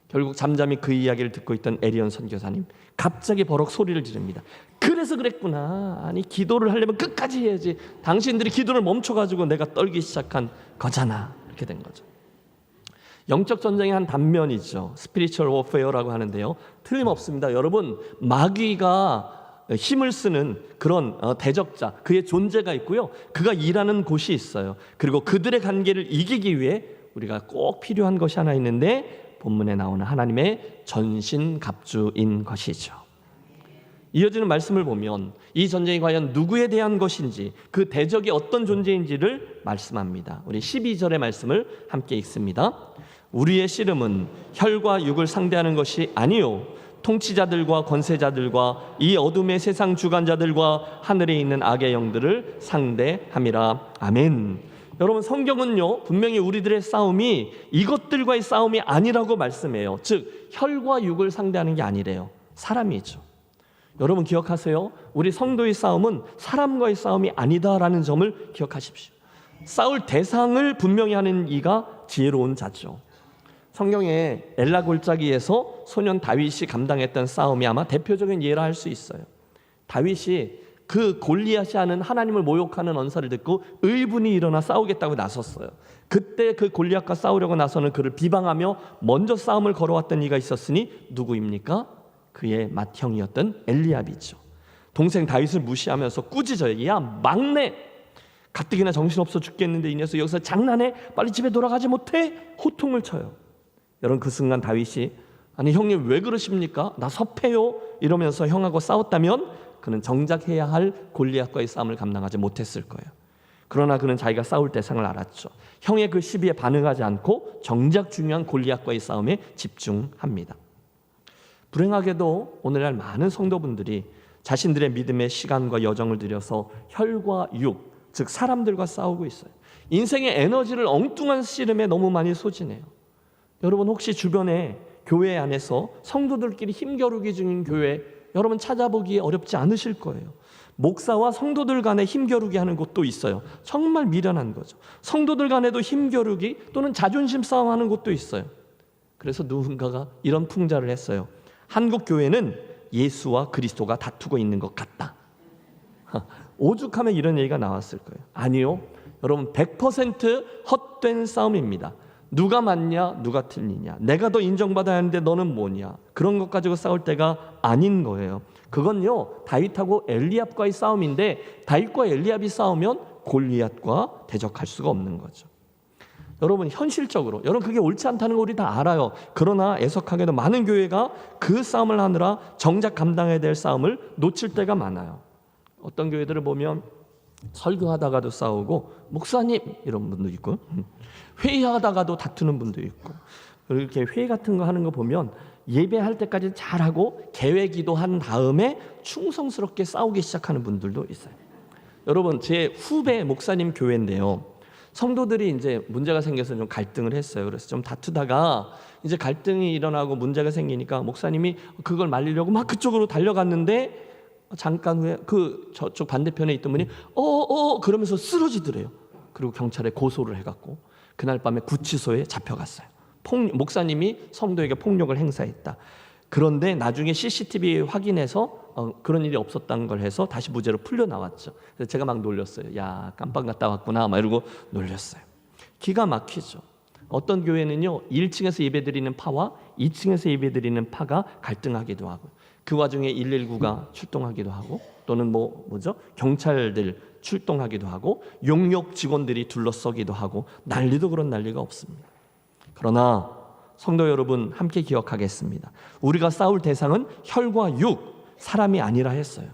결국 잠잠히 그 이야기를 듣고 있던 에리언 선교사님 갑자기 버럭 소리를 지릅니다. 그래서 그랬구나. 아니 기도를 하려면 끝까지 해야지. 당신들이 기도를 멈춰가지고 내가 떨기 시작한 거잖아. 이렇게 된 거죠. 영적 전쟁의 한 단면이죠. 스피리추얼 워페어라고 하는데요. 틀림없습니다. 여러분 마귀가 힘을 쓰는 그런 대적자, 그의 존재가 있고요. 그가 일하는 곳이 있어요. 그리고 그들의 관계를 이기기 위해 우리가 꼭 필요한 것이 하나 있는데 본문에 나오는 하나님의 전신갑주인 것이죠. 이어지는 말씀을 보면 이 전쟁이 과연 누구에 대한 것인지 그 대적이 어떤 존재인지를 말씀합니다. 우리 12절의 말씀을 함께 읽습니다. 우리의 씨름은 혈과 육을 상대하는 것이 아니요 통치자들과 권세자들과 이 어둠의 세상 주관자들과 하늘에 있는 악의 영들을 상대함이라. 아멘. 여러분, 성경은요 분명히 우리들의 싸움이 이것들과의 싸움이 아니라고 말씀해요. 즉 혈과 육을 상대하는 게 아니래요. 사람이죠. 여러분 기억하세요. 우리 성도의 싸움은 사람과의 싸움이 아니다라는 점을 기억하십시오. 싸울 대상을 분명히 하는 이가 지혜로운 자죠. 성경의 엘라 골짜기에서 소년 다윗이 감당했던 싸움이 아마 대표적인 예라 할 수 있어요. 다윗이 그 골리앗이 하는 하나님을 모욕하는 언사를 듣고 의분이 일어나 싸우겠다고 나섰어요. 그때 그 골리앗과 싸우려고 나서는 그를 비방하며 먼저 싸움을 걸어왔던 이가 있었으니 누구입니까? 그의 맏형이었던 엘리압이죠. 동생 다윗을 무시하면서 꾸짖어요. 야 막내, 가뜩이나 정신없어 죽겠는데 이 녀석 여기서 장난해? 빨리 집에 돌아가지 못해? 호통을 쳐요. 여러분 그 순간 다윗이 아니 형님 왜 그러십니까? 나 섭해요 이러면서 형하고 싸웠다면 그는 정작 해야 할 골리앗과의 싸움을 감당하지 못했을 거예요. 그러나 그는 자기가 싸울 대상을 알았죠. 형의 그 시비에 반응하지 않고 정작 중요한 골리앗과의 싸움에 집중합니다. 불행하게도 오늘날 많은 성도분들이 자신들의 믿음의 시간과 여정을 들여서 혈과 육, 즉 사람들과 싸우고 있어요. 인생의 에너지를 엉뚱한 씨름에 너무 많이 소진해요. 여러분 혹시 주변에 교회 안에서 성도들끼리 힘겨루기 중인 교회 여러분 찾아보기 어렵지 않으실 거예요. 목사와 성도들 간에 힘겨루기 하는 곳도 있어요. 정말 미련한 거죠. 성도들 간에도 힘겨루기 또는 자존심 싸움하는 곳도 있어요. 그래서 누군가가 이런 풍자를 했어요. 한국 교회는 예수와 그리스도가 다투고 있는 것 같다. 오죽하면 이런 얘기가 나왔을 거예요. 아니요. 여러분 100% 헛된 싸움입니다. 누가 맞냐 누가 틀리냐, 내가 더 인정받아야 하는데 너는 뭐냐, 그런 것 가지고 싸울 때가 아닌 거예요. 그건요 다윗하고 엘리압과의 싸움인데 다윗과 엘리압이 싸우면 골리앗과 대적할 수가 없는 거죠. 여러분 현실적으로 여러분 그게 옳지 않다는 거 우리 다 알아요. 그러나 애석하게도 많은 교회가 그 싸움을 하느라 정작 감당해야 될 싸움을 놓칠 때가 많아요. 어떤 교회들을 보면 설교하다가도 싸우고 목사님 이런 분도 있고 회의하다가도 다투는 분도 있고, 이렇게 회의 같은 거 하는 거 보면 예배할 때까지 잘하고 계획기도 한 다음에 충성스럽게 싸우기 시작하는 분들도 있어요. 여러분 제 후배 목사님 교회인데요, 성도들이 이제 문제가 생겨서 좀 갈등을 했어요. 그래서 좀 다투다가 이제 갈등이 일어나고 문제가 생기니까 목사님이 그걸 말리려고 막 그쪽으로 달려갔는데 잠깐 후에 그 저쪽 반대편에 있던 분이 그러면서 쓰러지더래요. 그리고 경찰에 고소를 해갖고 그날 밤에 구치소에 잡혀갔어요. 목사님이 성도에게 폭력을 행사했다. 그런데 나중에 CCTV 확인해서 그런 일이 없었다는 걸 해서 다시 무죄로 풀려 나왔죠. 그래서 제가 막 놀렸어요. 야 깜빵 갔다 왔구나 막 이러고 놀렸어요. 기가 막히죠. 어떤 교회는요 1층에서 예배드리는 파와 2층에서 예배드리는 파가 갈등하기도 하고, 그 와중에 119가 출동하기도 하고, 또는 경찰들 출동하기도 하고, 용역 직원들이 둘러서기도 하고, 난리도 그런 난리가 없습니다. 그러나 성도 여러분 함께 기억하겠습니다. 우리가 싸울 대상은 혈과 육, 사람이 아니라 했어요.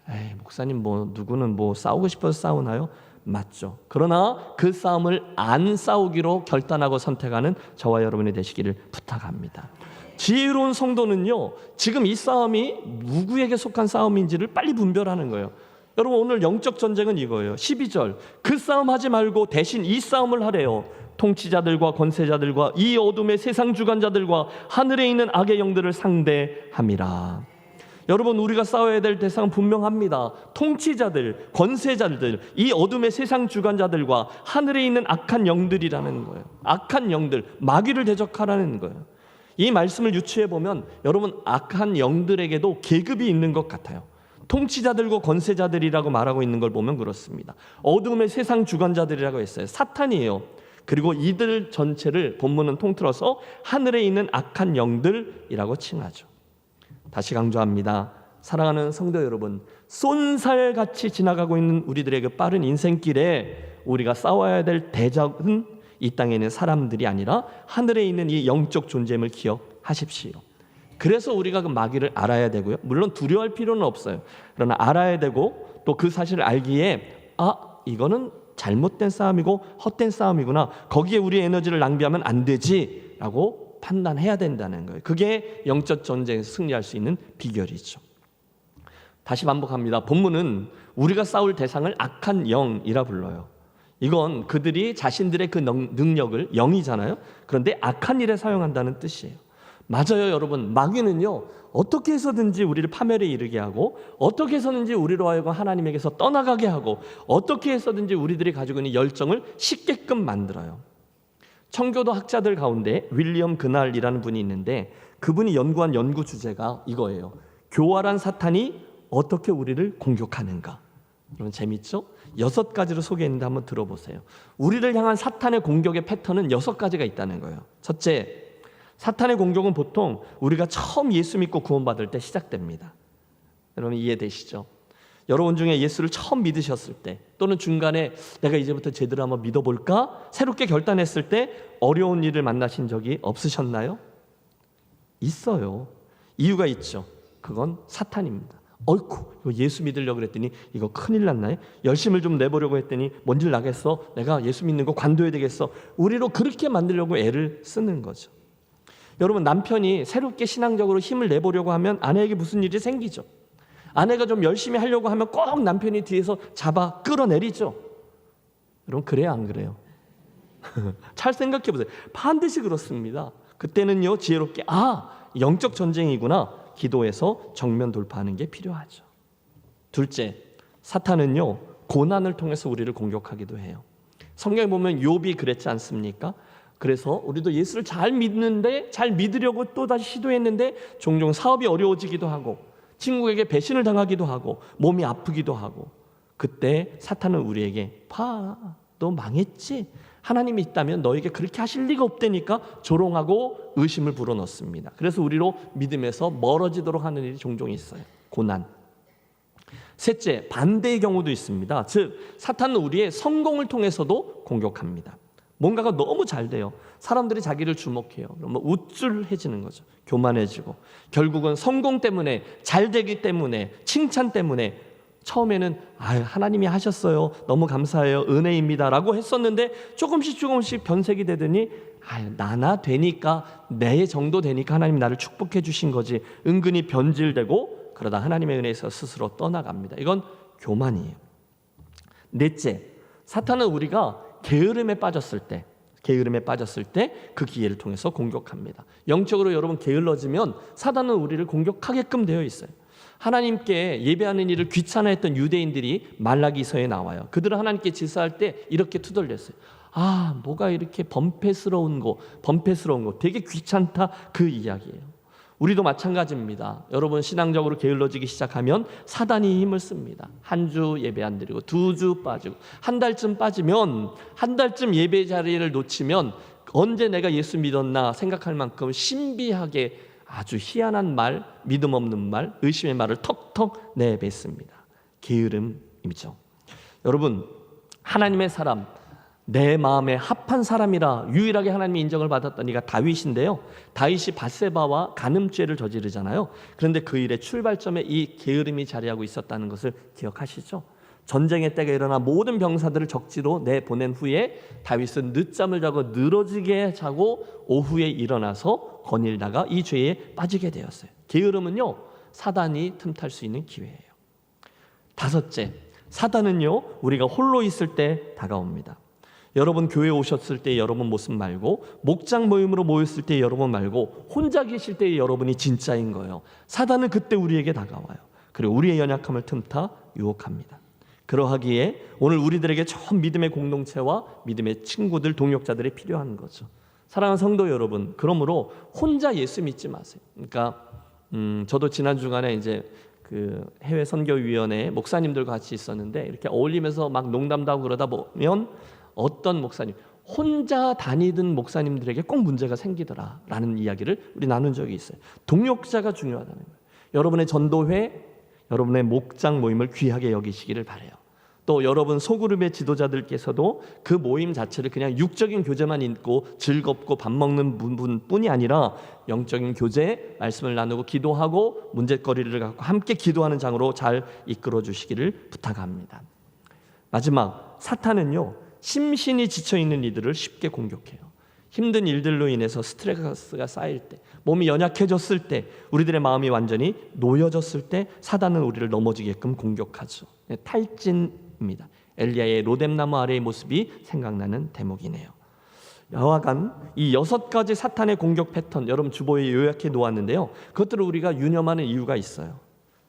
에이 목사님 누구는 싸우고 싶어서 싸우나요? 맞죠. 그러나 그 싸움을 안 싸우기로 결단하고 선택하는 저와 여러분이 되시기를 부탁합니다. 지혜로운 성도는요 지금 이 싸움이 누구에게 속한 싸움인지를 빨리 분별하는 거예요. 여러분 오늘 영적 전쟁은 이거예요. 12절 그 싸움 하지 말고 대신 이 싸움을 하래요. 통치자들과 권세자들과 이 어둠의 세상 주관자들과 하늘에 있는 악의 영들을 상대함이라. 여러분 우리가 싸워야 될 대상은 분명합니다. 통치자들, 권세자들, 이 어둠의 세상 주관자들과 하늘에 있는 악한 영들이라는 거예요. 악한 영들, 마귀를 대적하라는 거예요. 이 말씀을 유추해 보면 여러분 악한 영들에게도 계급이 있는 것 같아요. 통치자들과 권세자들이라고 말하고 있는 걸 보면 그렇습니다. 어둠의 세상 주관자들이라고 했어요. 사탄이에요. 그리고 이들 전체를 본문은 통틀어서 하늘에 있는 악한 영들이라고 칭하죠. 다시 강조합니다. 사랑하는 성도 여러분, 쏜살같이 지나가고 있는 우리들의 그 빠른 인생길에 우리가 싸워야 될 대적은 이 땅에 있는 사람들이 아니라 하늘에 있는 이 영적 존재임을 기억하십시오. 그래서 우리가 그 마귀를 알아야 되고요. 물론 두려워할 필요는 없어요. 그러나 알아야 되고 또 그 사실을 알기에 이거는 잘못된 싸움이고 헛된 싸움이구나, 거기에 우리의 에너지를 낭비하면 안 되지 라고 판단해야 된다는 거예요. 그게 영적 전쟁에서 승리할 수 있는 비결이죠. 다시 반복합니다. 본문은 우리가 싸울 대상을 악한 영이라 불러요. 이건 그들이 자신들의 그 능력을, 영이잖아요. 그런데 악한 일에 사용한다는 뜻이에요. 맞아요, 여러분. 마귀는요, 어떻게 해서든지 우리를 파멸에 이르게 하고, 어떻게 해서든지 우리로 하여금 하나님에게서 떠나가게 하고, 어떻게 해서든지 우리들이 가지고 있는 열정을 식게끔 만들어요. 청교도 학자들 가운데 윌리엄 그날이라는 분이 있는데, 그분이 연구한 연구 주제가 이거예요. 교활한 사탄이 어떻게 우리를 공격하는가. 여러분 재밌죠? 6가지로 소개했는데 한번 들어보세요. 우리를 향한 사탄의 공격의 패턴은 6가지가 있다는 거예요. 첫째, 사탄의 공격은 보통 우리가 처음 예수 믿고 구원받을 때 시작됩니다. 여러분 이해되시죠? 여러분 중에 예수를 처음 믿으셨을 때, 또는 중간에 내가 이제부터 제대로 한번 믿어볼까? 새롭게 결단했을 때 어려운 일을 만나신 적이 없으셨나요? 있어요. 이유가 있죠. 그건 사탄입니다. 어이쿠, 이거 예수 믿으려고 그랬더니 이거 큰일 났나요? 열심을 좀 내보려고 했더니 뭔 일 나겠어? 내가 예수 믿는 거 관둬야 되겠어? 우리로 그렇게 만들려고 애를 쓰는 거죠. 여러분, 남편이 새롭게 신앙적으로 힘을 내보려고 하면 아내에게 무슨 일이 생기죠. 아내가 좀 열심히 하려고 하면 꼭 남편이 뒤에서 잡아 끌어내리죠. 여러분 그래요, 안 그래요? 잘 생각해 보세요. 반드시 그렇습니다. 그때는요, 지혜롭게 영적 전쟁이구나, 기도해서 정면 돌파하는 게 필요하죠. 둘째, 사탄은요, 고난을 통해서 우리를 공격하기도 해요. 성경에 보면 욥이 그랬지 않습니까? 그래서 우리도 예수를 잘 믿는데, 잘 믿으려고 또다시 시도했는데 종종 사업이 어려워지기도 하고, 친구에게 배신을 당하기도 하고, 몸이 아프기도 하고, 그때 사탄은 우리에게 너 망했지? 하나님이 있다면 너에게 그렇게 하실 리가 없다니까 조롱하고 의심을 불어넣습니다. 그래서 우리로 믿음에서 멀어지도록 하는 일이 종종 있어요. 고난. 셋째, 반대의 경우도 있습니다. 즉, 사탄은 우리의 성공을 통해서도 공격합니다. 뭔가가 너무 잘 돼요. 사람들이 자기를 주목해요. 그러면 우쭐해지는 거죠. 교만해지고, 결국은 성공 때문에, 잘 되기 때문에, 칭찬 때문에 처음에는 하나님이 하셨어요, 너무 감사해요, 은혜입니다 라고 했었는데 조금씩 변색이 되더니 나나 되니까, 내 정도 되니까 하나님 나를 축복해 주신 거지, 은근히 변질되고, 그러다 하나님의 은혜에서 스스로 떠나갑니다. 이건 교만이에요. 넷째, 사탄은 우리가 게으름에 빠졌을 때 그 기회를 통해서 공격합니다. 영적으로 여러분 게을러지면 사탄은 우리를 공격하게끔 되어 있어요. 하나님께 예배하는 일을 귀찮아했던 유대인들이 말라기서에 나와요. 그들은 하나님께 질서할 때 이렇게 투덜댔어요. 뭐가 이렇게 범패스러운 거 되게 귀찮다, 그 이야기예요. 우리도 마찬가지입니다. 여러분 신앙적으로 게을러지기 시작하면 사단이 힘을 씁니다. 한 주 예배 안 드리고 2주 빠지고, 한 달쯤 빠지면, 한 달쯤 예배 자리를 놓치면 언제 내가 예수 믿었나 생각할 만큼 신비하게 아주 희한한 말, 믿음 없는 말, 의심의 말을 턱턱 내뱉습니다. 게으름이죠. 여러분, 하나님의 사람, 내 마음에 합한 사람이라 유일하게 하나님의 인정을 받았던 이가 다윗인데요. 다윗이 밧세바와 간음죄를 저지르잖아요. 그런데 그 일의 출발점에 이 게으름이 자리하고 있었다는 것을 기억하시죠? 전쟁의 때가 일어나 모든 병사들을 적지로 내보낸 후에 다윗은 늦잠을 자고 늘어지게 자고 오후에 일어나서 거닐다가 이 죄에 빠지게 되었어요. 게으름은요, 사단이 틈탈 수 있는 기회예요. 다섯째, 사단은요, 우리가 홀로 있을 때 다가옵니다. 여러분 교회 오셨을 때 여러분 모습 말고, 목장 모임으로 모였을 때 여러분 말고, 혼자 계실 때 여러분이 진짜인 거예요. 사단은 그때 우리에게 다가와요. 그리고 우리의 연약함을 틈타 유혹합니다. 그러하기에 오늘 우리들에게 처음 믿음의 공동체와 믿음의 친구들, 동역자들이 필요한 거죠. 사랑하는 성도 여러분, 그러므로 혼자 예수 믿지 마세요. 그러니까 저도 지난 주간에 이제 그 해외 선교위원회 목사님들과 같이 있었는데, 이렇게 어울리면서 막 농담도 하고 그러다 보면 어떤 목사님, 혼자 다니던 목사님들에게 꼭 문제가 생기더라라는 이야기를 우리 나눈 적이 있어요. 동역자가 중요하다는 거예요. 여러분의 전도회, 여러분의 목장 모임을 귀하게 여기시기를 바라요. 또 여러분 소그룹의 지도자들께서도 그 모임 자체를 그냥 육적인 교제만 있고 즐겁고 밥 먹는 분뿐이 아니라 영적인 교제, 말씀을 나누고 기도하고 문제거리를 갖고 함께 기도하는 장으로 잘 이끌어 주시기를 부탁합니다. 마지막, 사탄은요, 심신이 지쳐있는 이들을 쉽게 공격해요. 힘든 일들로 인해서 스트레스가 쌓일 때, 몸이 연약해졌을 때, 우리들의 마음이 완전히 놓여졌을 때 사단은 우리를 넘어지게끔 공격하죠. 탈진입니다. 엘리야의 로뎀나무 아래의 모습이 생각나는 대목이네요. 여하간 이 6가지 사탄의 공격 패턴 여러분 주보에 요약해 놓았는데요. 그것들을 우리가 유념하는 이유가 있어요.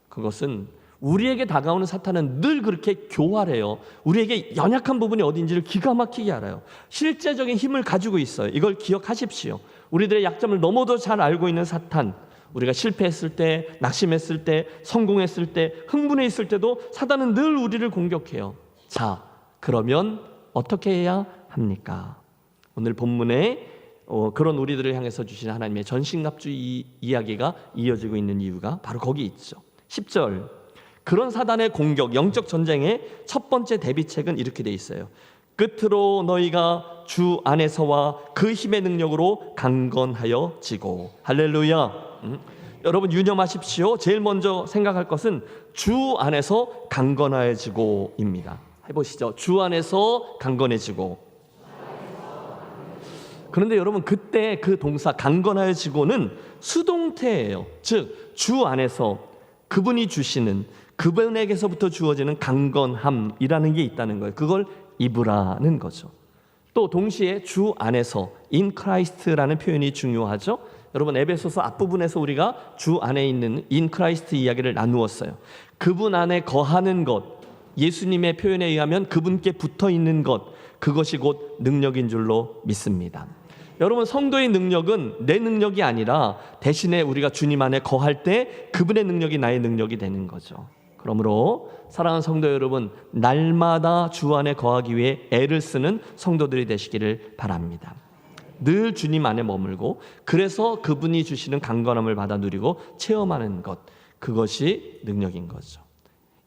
그것은 우리에게 다가오는 사탄은 늘 그렇게 교활해요. 우리에게 연약한 부분이 어딘지를 기가 막히게 알아요. 실제적인 힘을 가지고 있어요. 이걸 기억하십시오. 우리들의 약점을 너무도 잘 알고 있는 사탄, 우리가 실패했을 때, 낙심했을 때, 성공했을 때, 흥분해 있을 때도 사탄은 늘 우리를 공격해요. 자, 그러면 어떻게 해야 합니까? 오늘 본문에 그런 우리들을 향해서 주신 하나님의 전신갑주 이야기가 이어지고 있는 이유가 바로 거기 있죠. 10절, 그런 사단의 공격, 영적 전쟁의 첫 번째 대비책은 이렇게 돼 있어요. 끝으로 너희가 주 안에서와 그 힘의 능력으로 강건하여 지고. 할렐루야. 여러분 유념하십시오. 제일 먼저 생각할 것은 주 안에서 강건해지고입니다. 해보시죠. 주 안에서 강건해지고. 그런데 여러분 그때 그 동사 강건해지고는 수동태예요. 즉 주 안에서 그분이 주시는, 그분에게서부터 주어지는 강건함이라는 게 있다는 거예요. 그걸 입으라는 거죠. 또 동시에 주 안에서 in Christ라는 표현이 중요하죠. 여러분 에베소서 앞부분에서 우리가 주 안에 있는 in Christ 이야기를 나누었어요. 그분 안에 거하는 것, 예수님의 표현에 의하면 그분께 붙어 있는 것, 그것이 곧 능력인 줄로 믿습니다. 여러분 성도의 능력은 내 능력이 아니라 대신에 우리가 주님 안에 거할 때 그분의 능력이 나의 능력이 되는 거죠. 그러므로 사랑하는 성도 여러분, 날마다 주 안에 거하기 위해 애를 쓰는 성도들이 되시기를 바랍니다. 늘 주님 안에 머물고 그래서 그분이 주시는 강건함을 받아 누리고 체험하는 것, 그것이 능력인 거죠.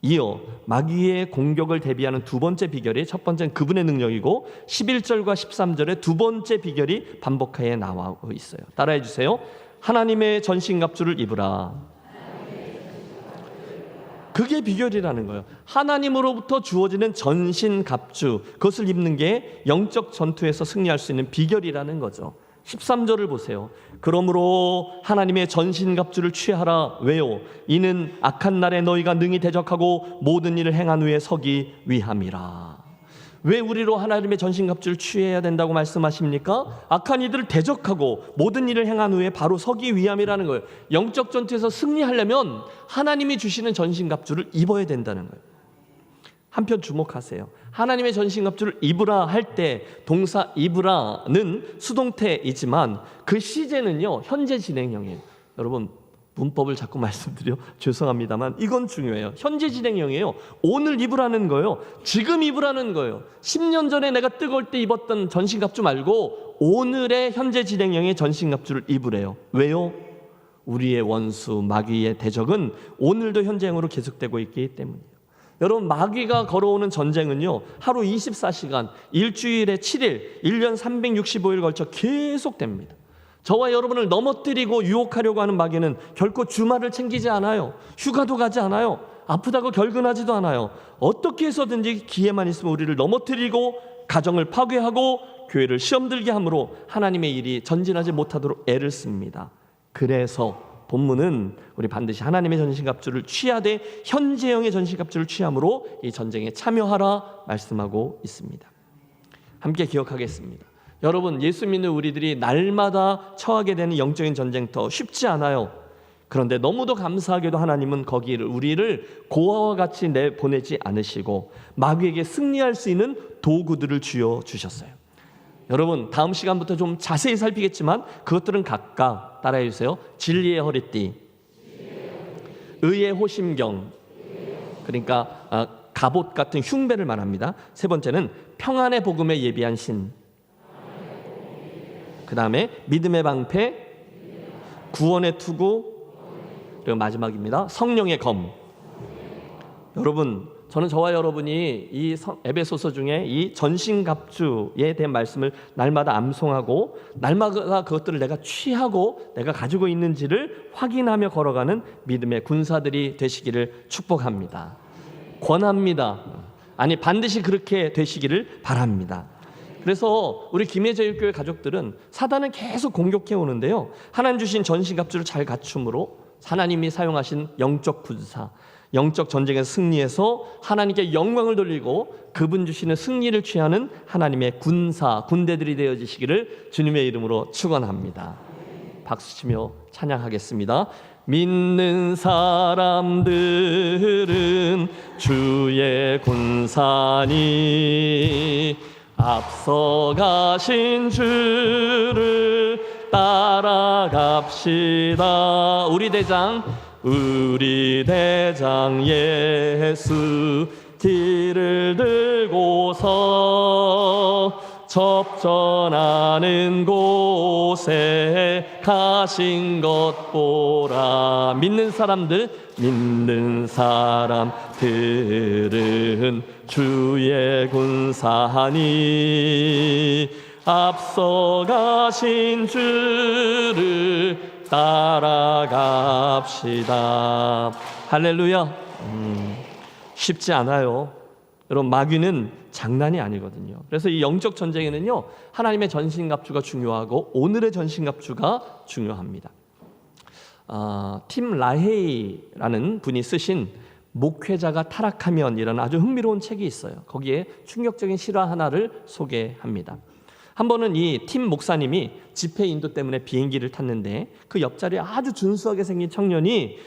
이어 마귀의 공격을 대비하는 두 번째 비결이, 첫 번째는 그분의 능력이고 11절과 13절에 두 번째 비결이 반복하여 나오고 있어요. 따라해 주세요. 하나님의 전신갑주를 입으라. 그게 비결이라는 거예요. 하나님으로부터 주어지는 전신갑주, 그것을 입는 게 영적 전투에서 승리할 수 있는 비결이라는 거죠. 13절을 보세요. 그러므로 하나님의 전신갑주를 취하라. 왜요? 이는 악한 날에 너희가 능히 대적하고 모든 일을 행한 후에 서기 위함이라. 왜 우리로 하나님의 전신갑주를 취해야 된다고 말씀하십니까? 악한 이들을 대적하고 모든 일을 행한 후에 바로 서기 위함이라는 거예요. 영적 전투에서 승리하려면 하나님이 주시는 전신갑주를 입어야 된다는 거예요. 한편 주목하세요. 하나님의 전신갑주를 입으라 할 때 동사 입으라는 수동태이지만 그 시제는요 현재 진행형이에요. 여러분 문법을 자꾸 말씀드려 죄송합니다만 이건 중요해요. 현재 진행형이에요. 오늘 입으라는 거예요. 지금 입으라는 거예요. 10년 전에 내가 뜨거울 때 입었던 전신갑주 말고 오늘의 현재 진행형의 전신갑주를 입으래요. 왜요? 우리의 원수 마귀의 대적은 오늘도 현재형으로 계속되고 있기 때문이에요. 여러분 마귀가 걸어오는 전쟁은요 하루 24시간, 일주일에 7일, 1년 365일 걸쳐 계속됩니다. 저와 여러분을 넘어뜨리고 유혹하려고 하는 마귀는 결코 주말을 챙기지 않아요. 휴가도 가지 않아요. 아프다고 결근하지도 않아요. 어떻게 해서든지 기회만 있으면 우리를 넘어뜨리고 가정을 파괴하고 교회를 시험 들게 함으로 하나님의 일이 전진하지 못하도록 애를 씁니다. 그래서 본문은 우리 반드시 하나님의 전신갑주를 취하되 현재형의 전신갑주를 취함으로 이 전쟁에 참여하라 말씀하고 있습니다. 함께 기억하겠습니다. 여러분 예수 믿는 우리들이 날마다 처하게 되는 영적인 전쟁터 쉽지 않아요. 그런데 너무도 감사하게도 하나님은 거기를 우리를 고아와 같이 내보내지 않으시고 마귀에게 승리할 수 있는 도구들을 주어 주셨어요. 여러분 다음 시간부터 좀 자세히 살피겠지만 그것들은 각각 따라해 주세요. 진리의 허리띠, 의의 호심경, 그러니까 갑옷 같은 흉배를 말합니다. 세 번째는 평안의 복음에 예비한 신, 그 다음에 믿음의 방패, 구원의 투구, 그리고 마지막입니다. 성령의 검. 여러분 저는 저와 여러분이 이 에베소서 중에 이 전신갑주에 대한 말씀을 날마다 암송하고 날마다 그것들을 내가 취하고 내가 가지고 있는지를 확인하며 걸어가는 믿음의 군사들이 되시기를 축복합니다. 권합니다. 아니 반드시 그렇게 되시기를 바랍니다. 그래서 우리 김해제일교회 가족들은 사단은 계속 공격해 오는데요, 하나님 주신 전신갑주를 잘 갖춤으로 하나님이 사용하신 영적 군사, 영적 전쟁에서 승리해서 하나님께 영광을 돌리고 그분 주시는 승리를 취하는 하나님의 군사, 군대들이 되어지시기를 주님의 이름으로 축원합니다. 박수치며 찬양하겠습니다. 믿는 사람들은 주의 군사니 앞서가신 주를 따라갑시다. 우리 대장 예수 길을 들고서 접전하는 곳에 가신 것 보라. 믿는 사람들은 주의 군사하니 앞서가신 주를 따라갑시다. 할렐루야. 쉽지 않아요. 여러분, 마귀는 장난이 아니거든요. 그래서 이 영적 전쟁에는요, 하나님의 전신갑주가 중요하고 오늘의 전신갑주가 중요합니다. 팀 라헤이라는 분이 쓰신 목회자가 타락하면이라는 아주 흥미로운 책이 있어요. 거기에 충격적인 실화 하나를 소개합니다. 한 번은 이 팀 목사님이 집회 인도 때문에 비행기를 탔는데 그 옆자리에 아주 준수하게 생긴 청년이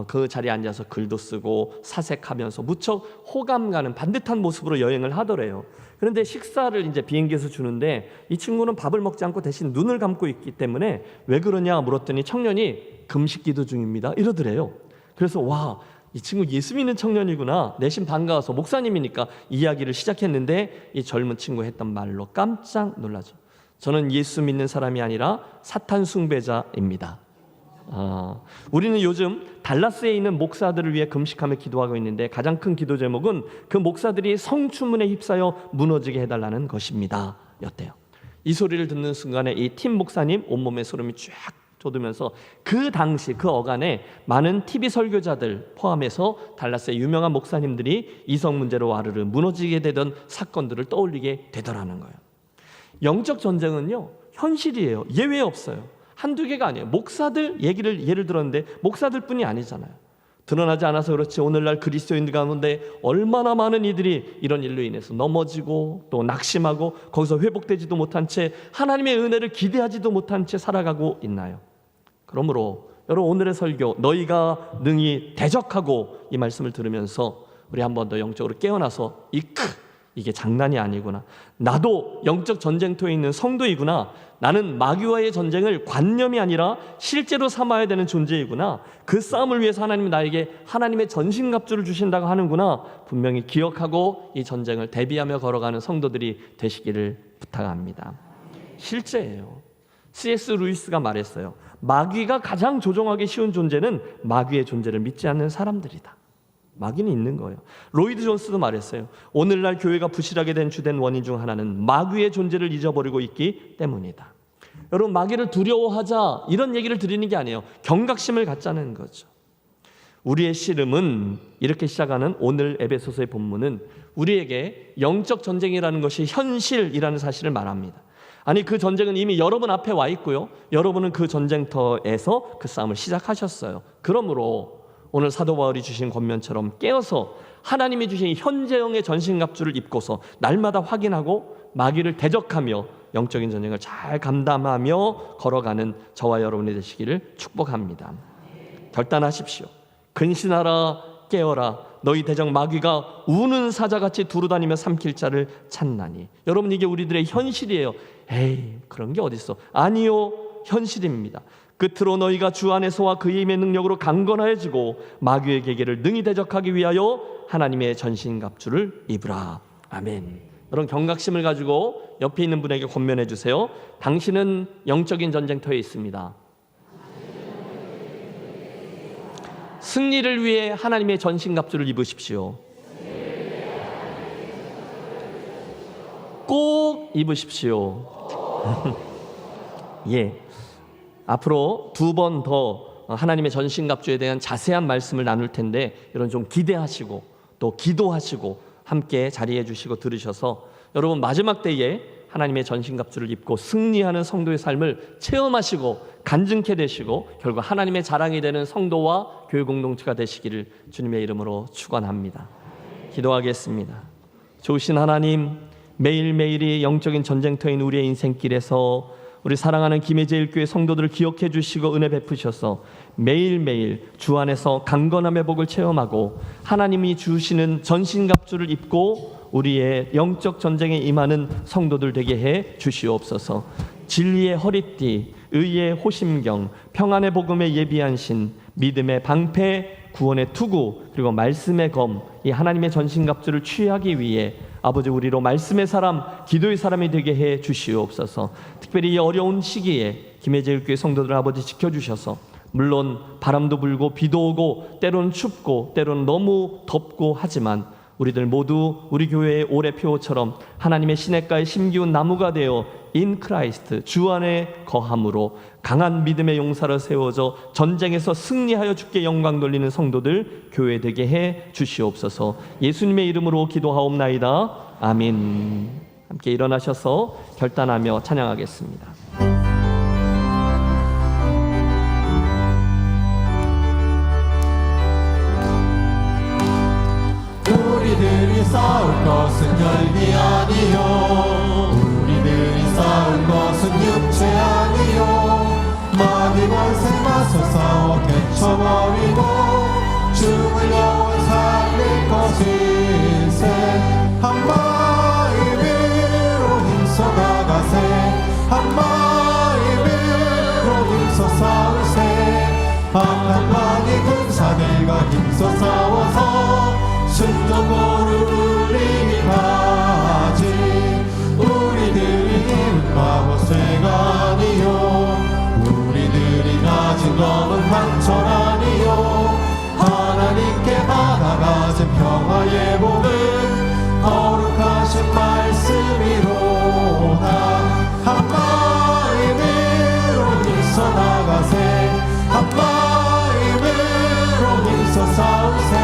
그 자리에 앉아서 글도 쓰고 사색하면서 무척 호감 가는 반듯한 모습으로 여행을 하더래요. 그런데 식사를 이제 비행기에서 주는데 이 친구는 밥을 먹지 않고 대신 눈을 감고 있기 때문에 왜 그러냐 물었더니 청년이 금식 기도 중입니다 이러더래요. 그래서 와, 이 친구 예수 믿는 청년이구나, 내심 반가워서 목사님이니까 이야기를 시작했는데 이 젊은 친구 했던 말로 깜짝 놀라죠. 저는 예수 믿는 사람이 아니라 사탄 숭배자입니다. 우리는 요즘 달라스에 있는 목사들을 위해 금식하며 기도하고 있는데 가장 큰 기도 제목은 그 목사들이 성추문에 휩싸여 무너지게 해달라는 것입니다 였대요. 이 소리를 듣는 순간에 이 팀 목사님 온몸에 소름이 쫙 돋으면서 그 당시 그 어간에 많은 TV 설교자들 포함해서 달라스의 유명한 목사님들이 이성 문제로 와르르 무너지게 되던 사건들을 떠올리게 되더라는 거예요. 영적 전쟁은요, 현실이에요. 예외 없어요. 한두 개가 아니에요. 목사들 예를 들었는데 목사들뿐이 아니잖아요. 드러나지 않아서 그렇지 오늘날 그리스도인들 가운데 얼마나 많은 이들이 이런 일로 인해서 넘어지고 또 낙심하고 거기서 회복되지도 못한 채 하나님의 은혜를 기대하지도 못한 채 살아가고 있나요? 그러므로 여러분, 오늘의 설교 너희가 능히 대적하고 이 말씀을 들으면서 우리 한 번 더 영적으로 깨어나서 이게 장난이 아니구나, 나도 영적 전쟁터에 있는 성도이구나, 나는 마귀와의 전쟁을 관념이 아니라 실제로 삼아야 되는 존재이구나, 그 싸움을 위해서 하나님이 나에게 하나님의 전신갑주를 주신다고 하는구나, 분명히 기억하고 이 전쟁을 대비하며 걸어가는 성도들이 되시기를 부탁합니다. 실제예요. C.S. 루이스가 말했어요. 마귀가 가장 조종하기 쉬운 존재는 마귀의 존재를 믿지 않는 사람들이다. 마귀는 있는 거예요. 로이드 존스도 말했어요. 오늘날 교회가 부실하게 된 주된 원인 중 하나는 마귀의 존재를 잊어버리고 있기 때문이다. 여러분, 마귀를 두려워하자 이런 얘기를 드리는 게 아니에요. 경각심을 갖자는 거죠. 우리의 씨름은, 이렇게 시작하는 오늘 에베소서의 본문은 우리에게 영적 전쟁이라는 것이 현실이라는 사실을 말합니다. 아니, 그 전쟁은 이미 여러분 앞에 와 있고요, 여러분은 그 전쟁터에서 그 싸움을 시작하셨어요. 그러므로 오늘 사도 바울이 주신 권면처럼 깨어서 하나님이 주신 현재형의 전신갑주를 입고서 날마다 확인하고 마귀를 대적하며 영적인 전쟁을 잘 감당하며 걸어가는 저와 여러분이 되시기를 축복합니다. 결단하십시오. 근신하라, 깨어라. 너희 대적 마귀가 우는 사자같이 두루다니며 삼킬 자를 찾나니. 여러분, 이게 우리들의 현실이에요. 에이, 그런 게 어딨어. 아니요, 현실입니다. 끝으로 너희가 주 안에서와 그의 힘의 능력으로 강건하여지고 마귀의 계계를 능히 대적하기 위하여 하나님의 전신갑주를 입으라. 아멘. 여러분, 경각심을 가지고 옆에 있는 분에게 권면해 주세요. 당신은 영적인 전쟁터에 있습니다. 승리를 위해 하나님의 전신갑주를 입으십시오. 꼭 입으십시오. 예. 앞으로 2번 더 하나님의 전신갑주에 대한 자세한 말씀을 나눌 텐데 여러분 좀 기대하시고 또 기도하시고 함께 자리해 주시고 들으셔서 여러분 마지막 때에 하나님의 전신갑주를 입고 승리하는 성도의 삶을 체험하시고 간증케 되시고 결국 하나님의 자랑이 되는 성도와 교회 공동체가 되시기를 주님의 이름으로 축원합니다. 기도하겠습니다. 좋으신 하나님, 매일매일이 영적인 전쟁터인 우리의 인생길에서 우리 사랑하는 김해제일교회 성도들을 기억해 주시고 은혜 베푸셔서 매일매일 주 안에서 강건함의 복을 체험하고 하나님이 주시는 전신갑주를 입고 우리의 영적 전쟁에 임하는 성도들 되게 해 주시옵소서. 진리의 허리띠, 의의 호심경, 평안의 복음에 예비한 신, 믿음의 방패, 구원의 투구, 그리고 말씀의 검, 이 하나님의 전신갑주를 취하기 위해 아버지 우리로 말씀의 사람, 기도의 사람이 되게 해 주시옵소서. 특별히 이 어려운 시기에 김해제일교회 성도들 아버지 지켜주셔서 물론 바람도 불고 비도 오고 때로는 춥고 때로는 너무 덥고 하지만 우리들 모두 우리 교회의 올해표처럼 하나님의 시냇가에 심기운 나무가 되어 인 크라이스트 주 안에 거함으로 강한 믿음의 용사로 세워져 전쟁에서 승리하여 주께 영광 돌리는 성도들 교회 되게 해 주시옵소서. 예수님의 이름으로 기도하옵나이다. 아멘. 함께 일어나셔서 결단하며 찬양하겠습니다. 우리들이 싸울 것은 열기 아니요, 우리들이 싸울 것은 육체 아니요, 마귀 권세 맞서 싸워 개쳐버리고 죽을 영혼 살릴 것일세. 한 마음으로 힘써 나가세, 한 마음으로 힘써 싸우세. 악한 마귀 군사들과 힘써 싸워서 순종고를 울리기까지. 우리들이 힘은 마법쇠가 아니요, 우리들이 가진 검은 강철 아니요, 하나님께 받아가진 평화의 복은 거룩하신 말씀이로다. 한 마음으로 힘써 나가세, 한 마음으로 힘써 싸우세.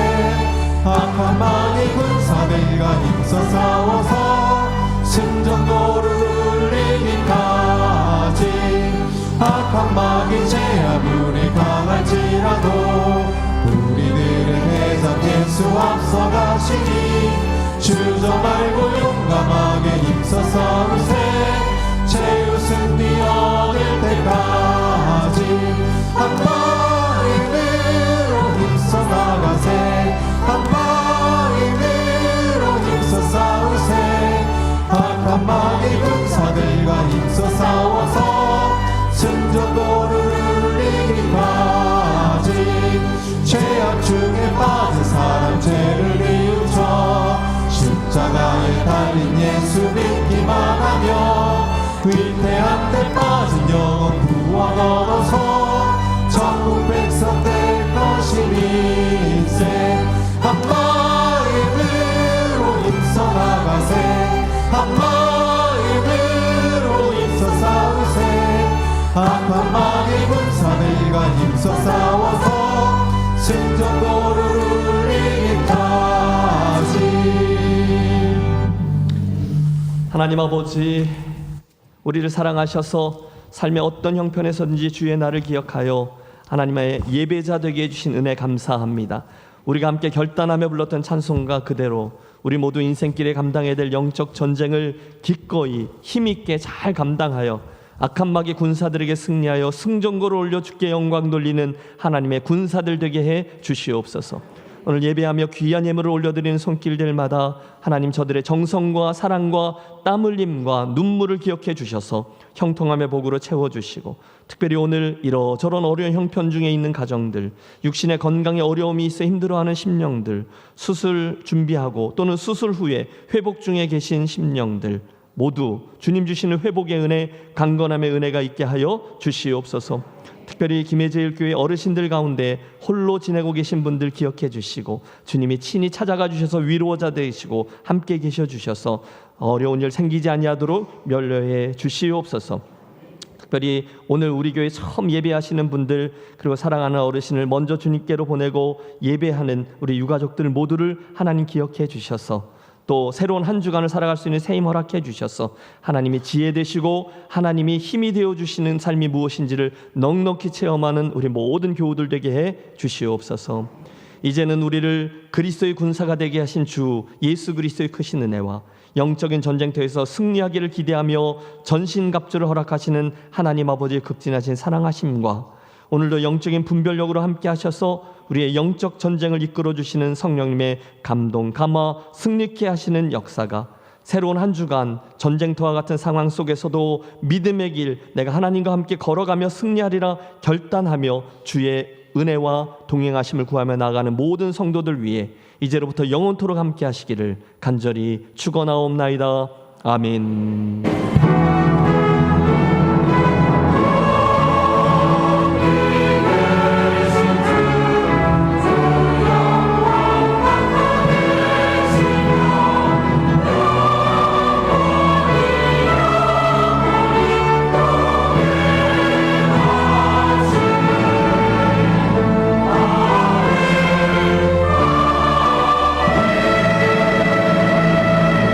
악한 마귀 군사들과 힘써 싸워서 승전고를 울리기까지. 악한 마귀 제아문이 강할지라도 우리들의 대장 예수 앞서가시니 주저 말고 용감하게 힘써 싸우세. 최후 승리 얻을 때까지 한 마음으로 힘써 나가세, 한 마음으로 힘써 싸우세. 악한 마귀 군사들과 힘써 싸워서 승전고를 울리기까지. 죄악 중에 빠진 사람 죄를 뉘우쳐 십자가에 달린 예수 믿기만 하며 위태한 데 빠진 영혼 구원 얻어서 천국 백성 될 것이니세. 한 마음으로 힘써 나가세, 한 마음으로 힘써 싸우세. 악한 마귀 군사들과 힘써 싸워서 승전고를 울리기까지. 하나님 아버지, 우리를 사랑하셔서 삶의 어떤 형편에서든지 주의 날을 기억하여 하나님의 예배자 되게 해주신 은혜 감사합니다. 우리가 함께 결단하며 불렀던 찬송가 그대로 우리 모두 인생길에 감당해야 될 영적 전쟁을 기꺼이 힘있게 잘 감당하여 악한 마귀 군사들에게 승리하여 승전고를 올려 주께 영광 돌리는 하나님의 군사들 되게 해 주시옵소서. 오늘 예배하며 귀한 예물을 올려드리는 손길들마다 하나님 저들의 정성과 사랑과 땀 흘림과 눈물을 기억해 주셔서 형통함의 복으로 채워주시고, 특별히 오늘 이러저런 어려운 형편 중에 있는 가정들, 육신의 건강에 어려움이 있어 힘들어하는 심령들, 수술 준비하고 또는 수술 후에 회복 중에 계신 심령들 모두 주님 주시는 회복의 은혜, 강건함의 은혜가 있게 하여 주시옵소서. 특별히 김해제일교회 어르신들 가운데 홀로 지내고 계신 분들 기억해 주시고 주님이 친히 찾아가 주셔서 위로자 되시고 함께 계셔 주셔서 어려운 일 생기지 아니하도록 면려해 주시옵소서. 특별히 오늘 우리 교회 처음 예배하시는 분들, 그리고 사랑하는 어르신을 먼저 주님께로 보내고 예배하는 우리 유가족들 모두를 하나님 기억해 주셔서 또 새로운 한 주간을 살아갈 수 있는 새 힘 허락해 주셔서 하나님이 지혜 되시고 하나님이 힘이 되어 주시는 삶이 무엇인지를 넉넉히 체험하는 우리 모든 교우들 되게 해 주시옵소서. 이제는 우리를 그리스도의 군사가 되게 하신 주 예수 그리스도의 크신 은혜와 영적인 전쟁터에서 승리하기를 기대하며 전신갑주를 허락하시는 하나님 아버지의 극진하신 사랑하심과 오늘도 영적인 분별력으로 함께 하셔서 우리의 영적 전쟁을 이끌어 주시는 성령님의 감동, 감화, 승리케 하시는 역사가 새로운 한 주간 전쟁터와 같은 상황 속에서도 믿음의 길, 내가 하나님과 함께 걸어가며 승리하리라 결단하며 주의 은혜와 동행하심을 구하며 나아가는 모든 성도들 위해 이제로부터 영원토록 함께 하시기를 간절히 축원하옵나이다. 아멘.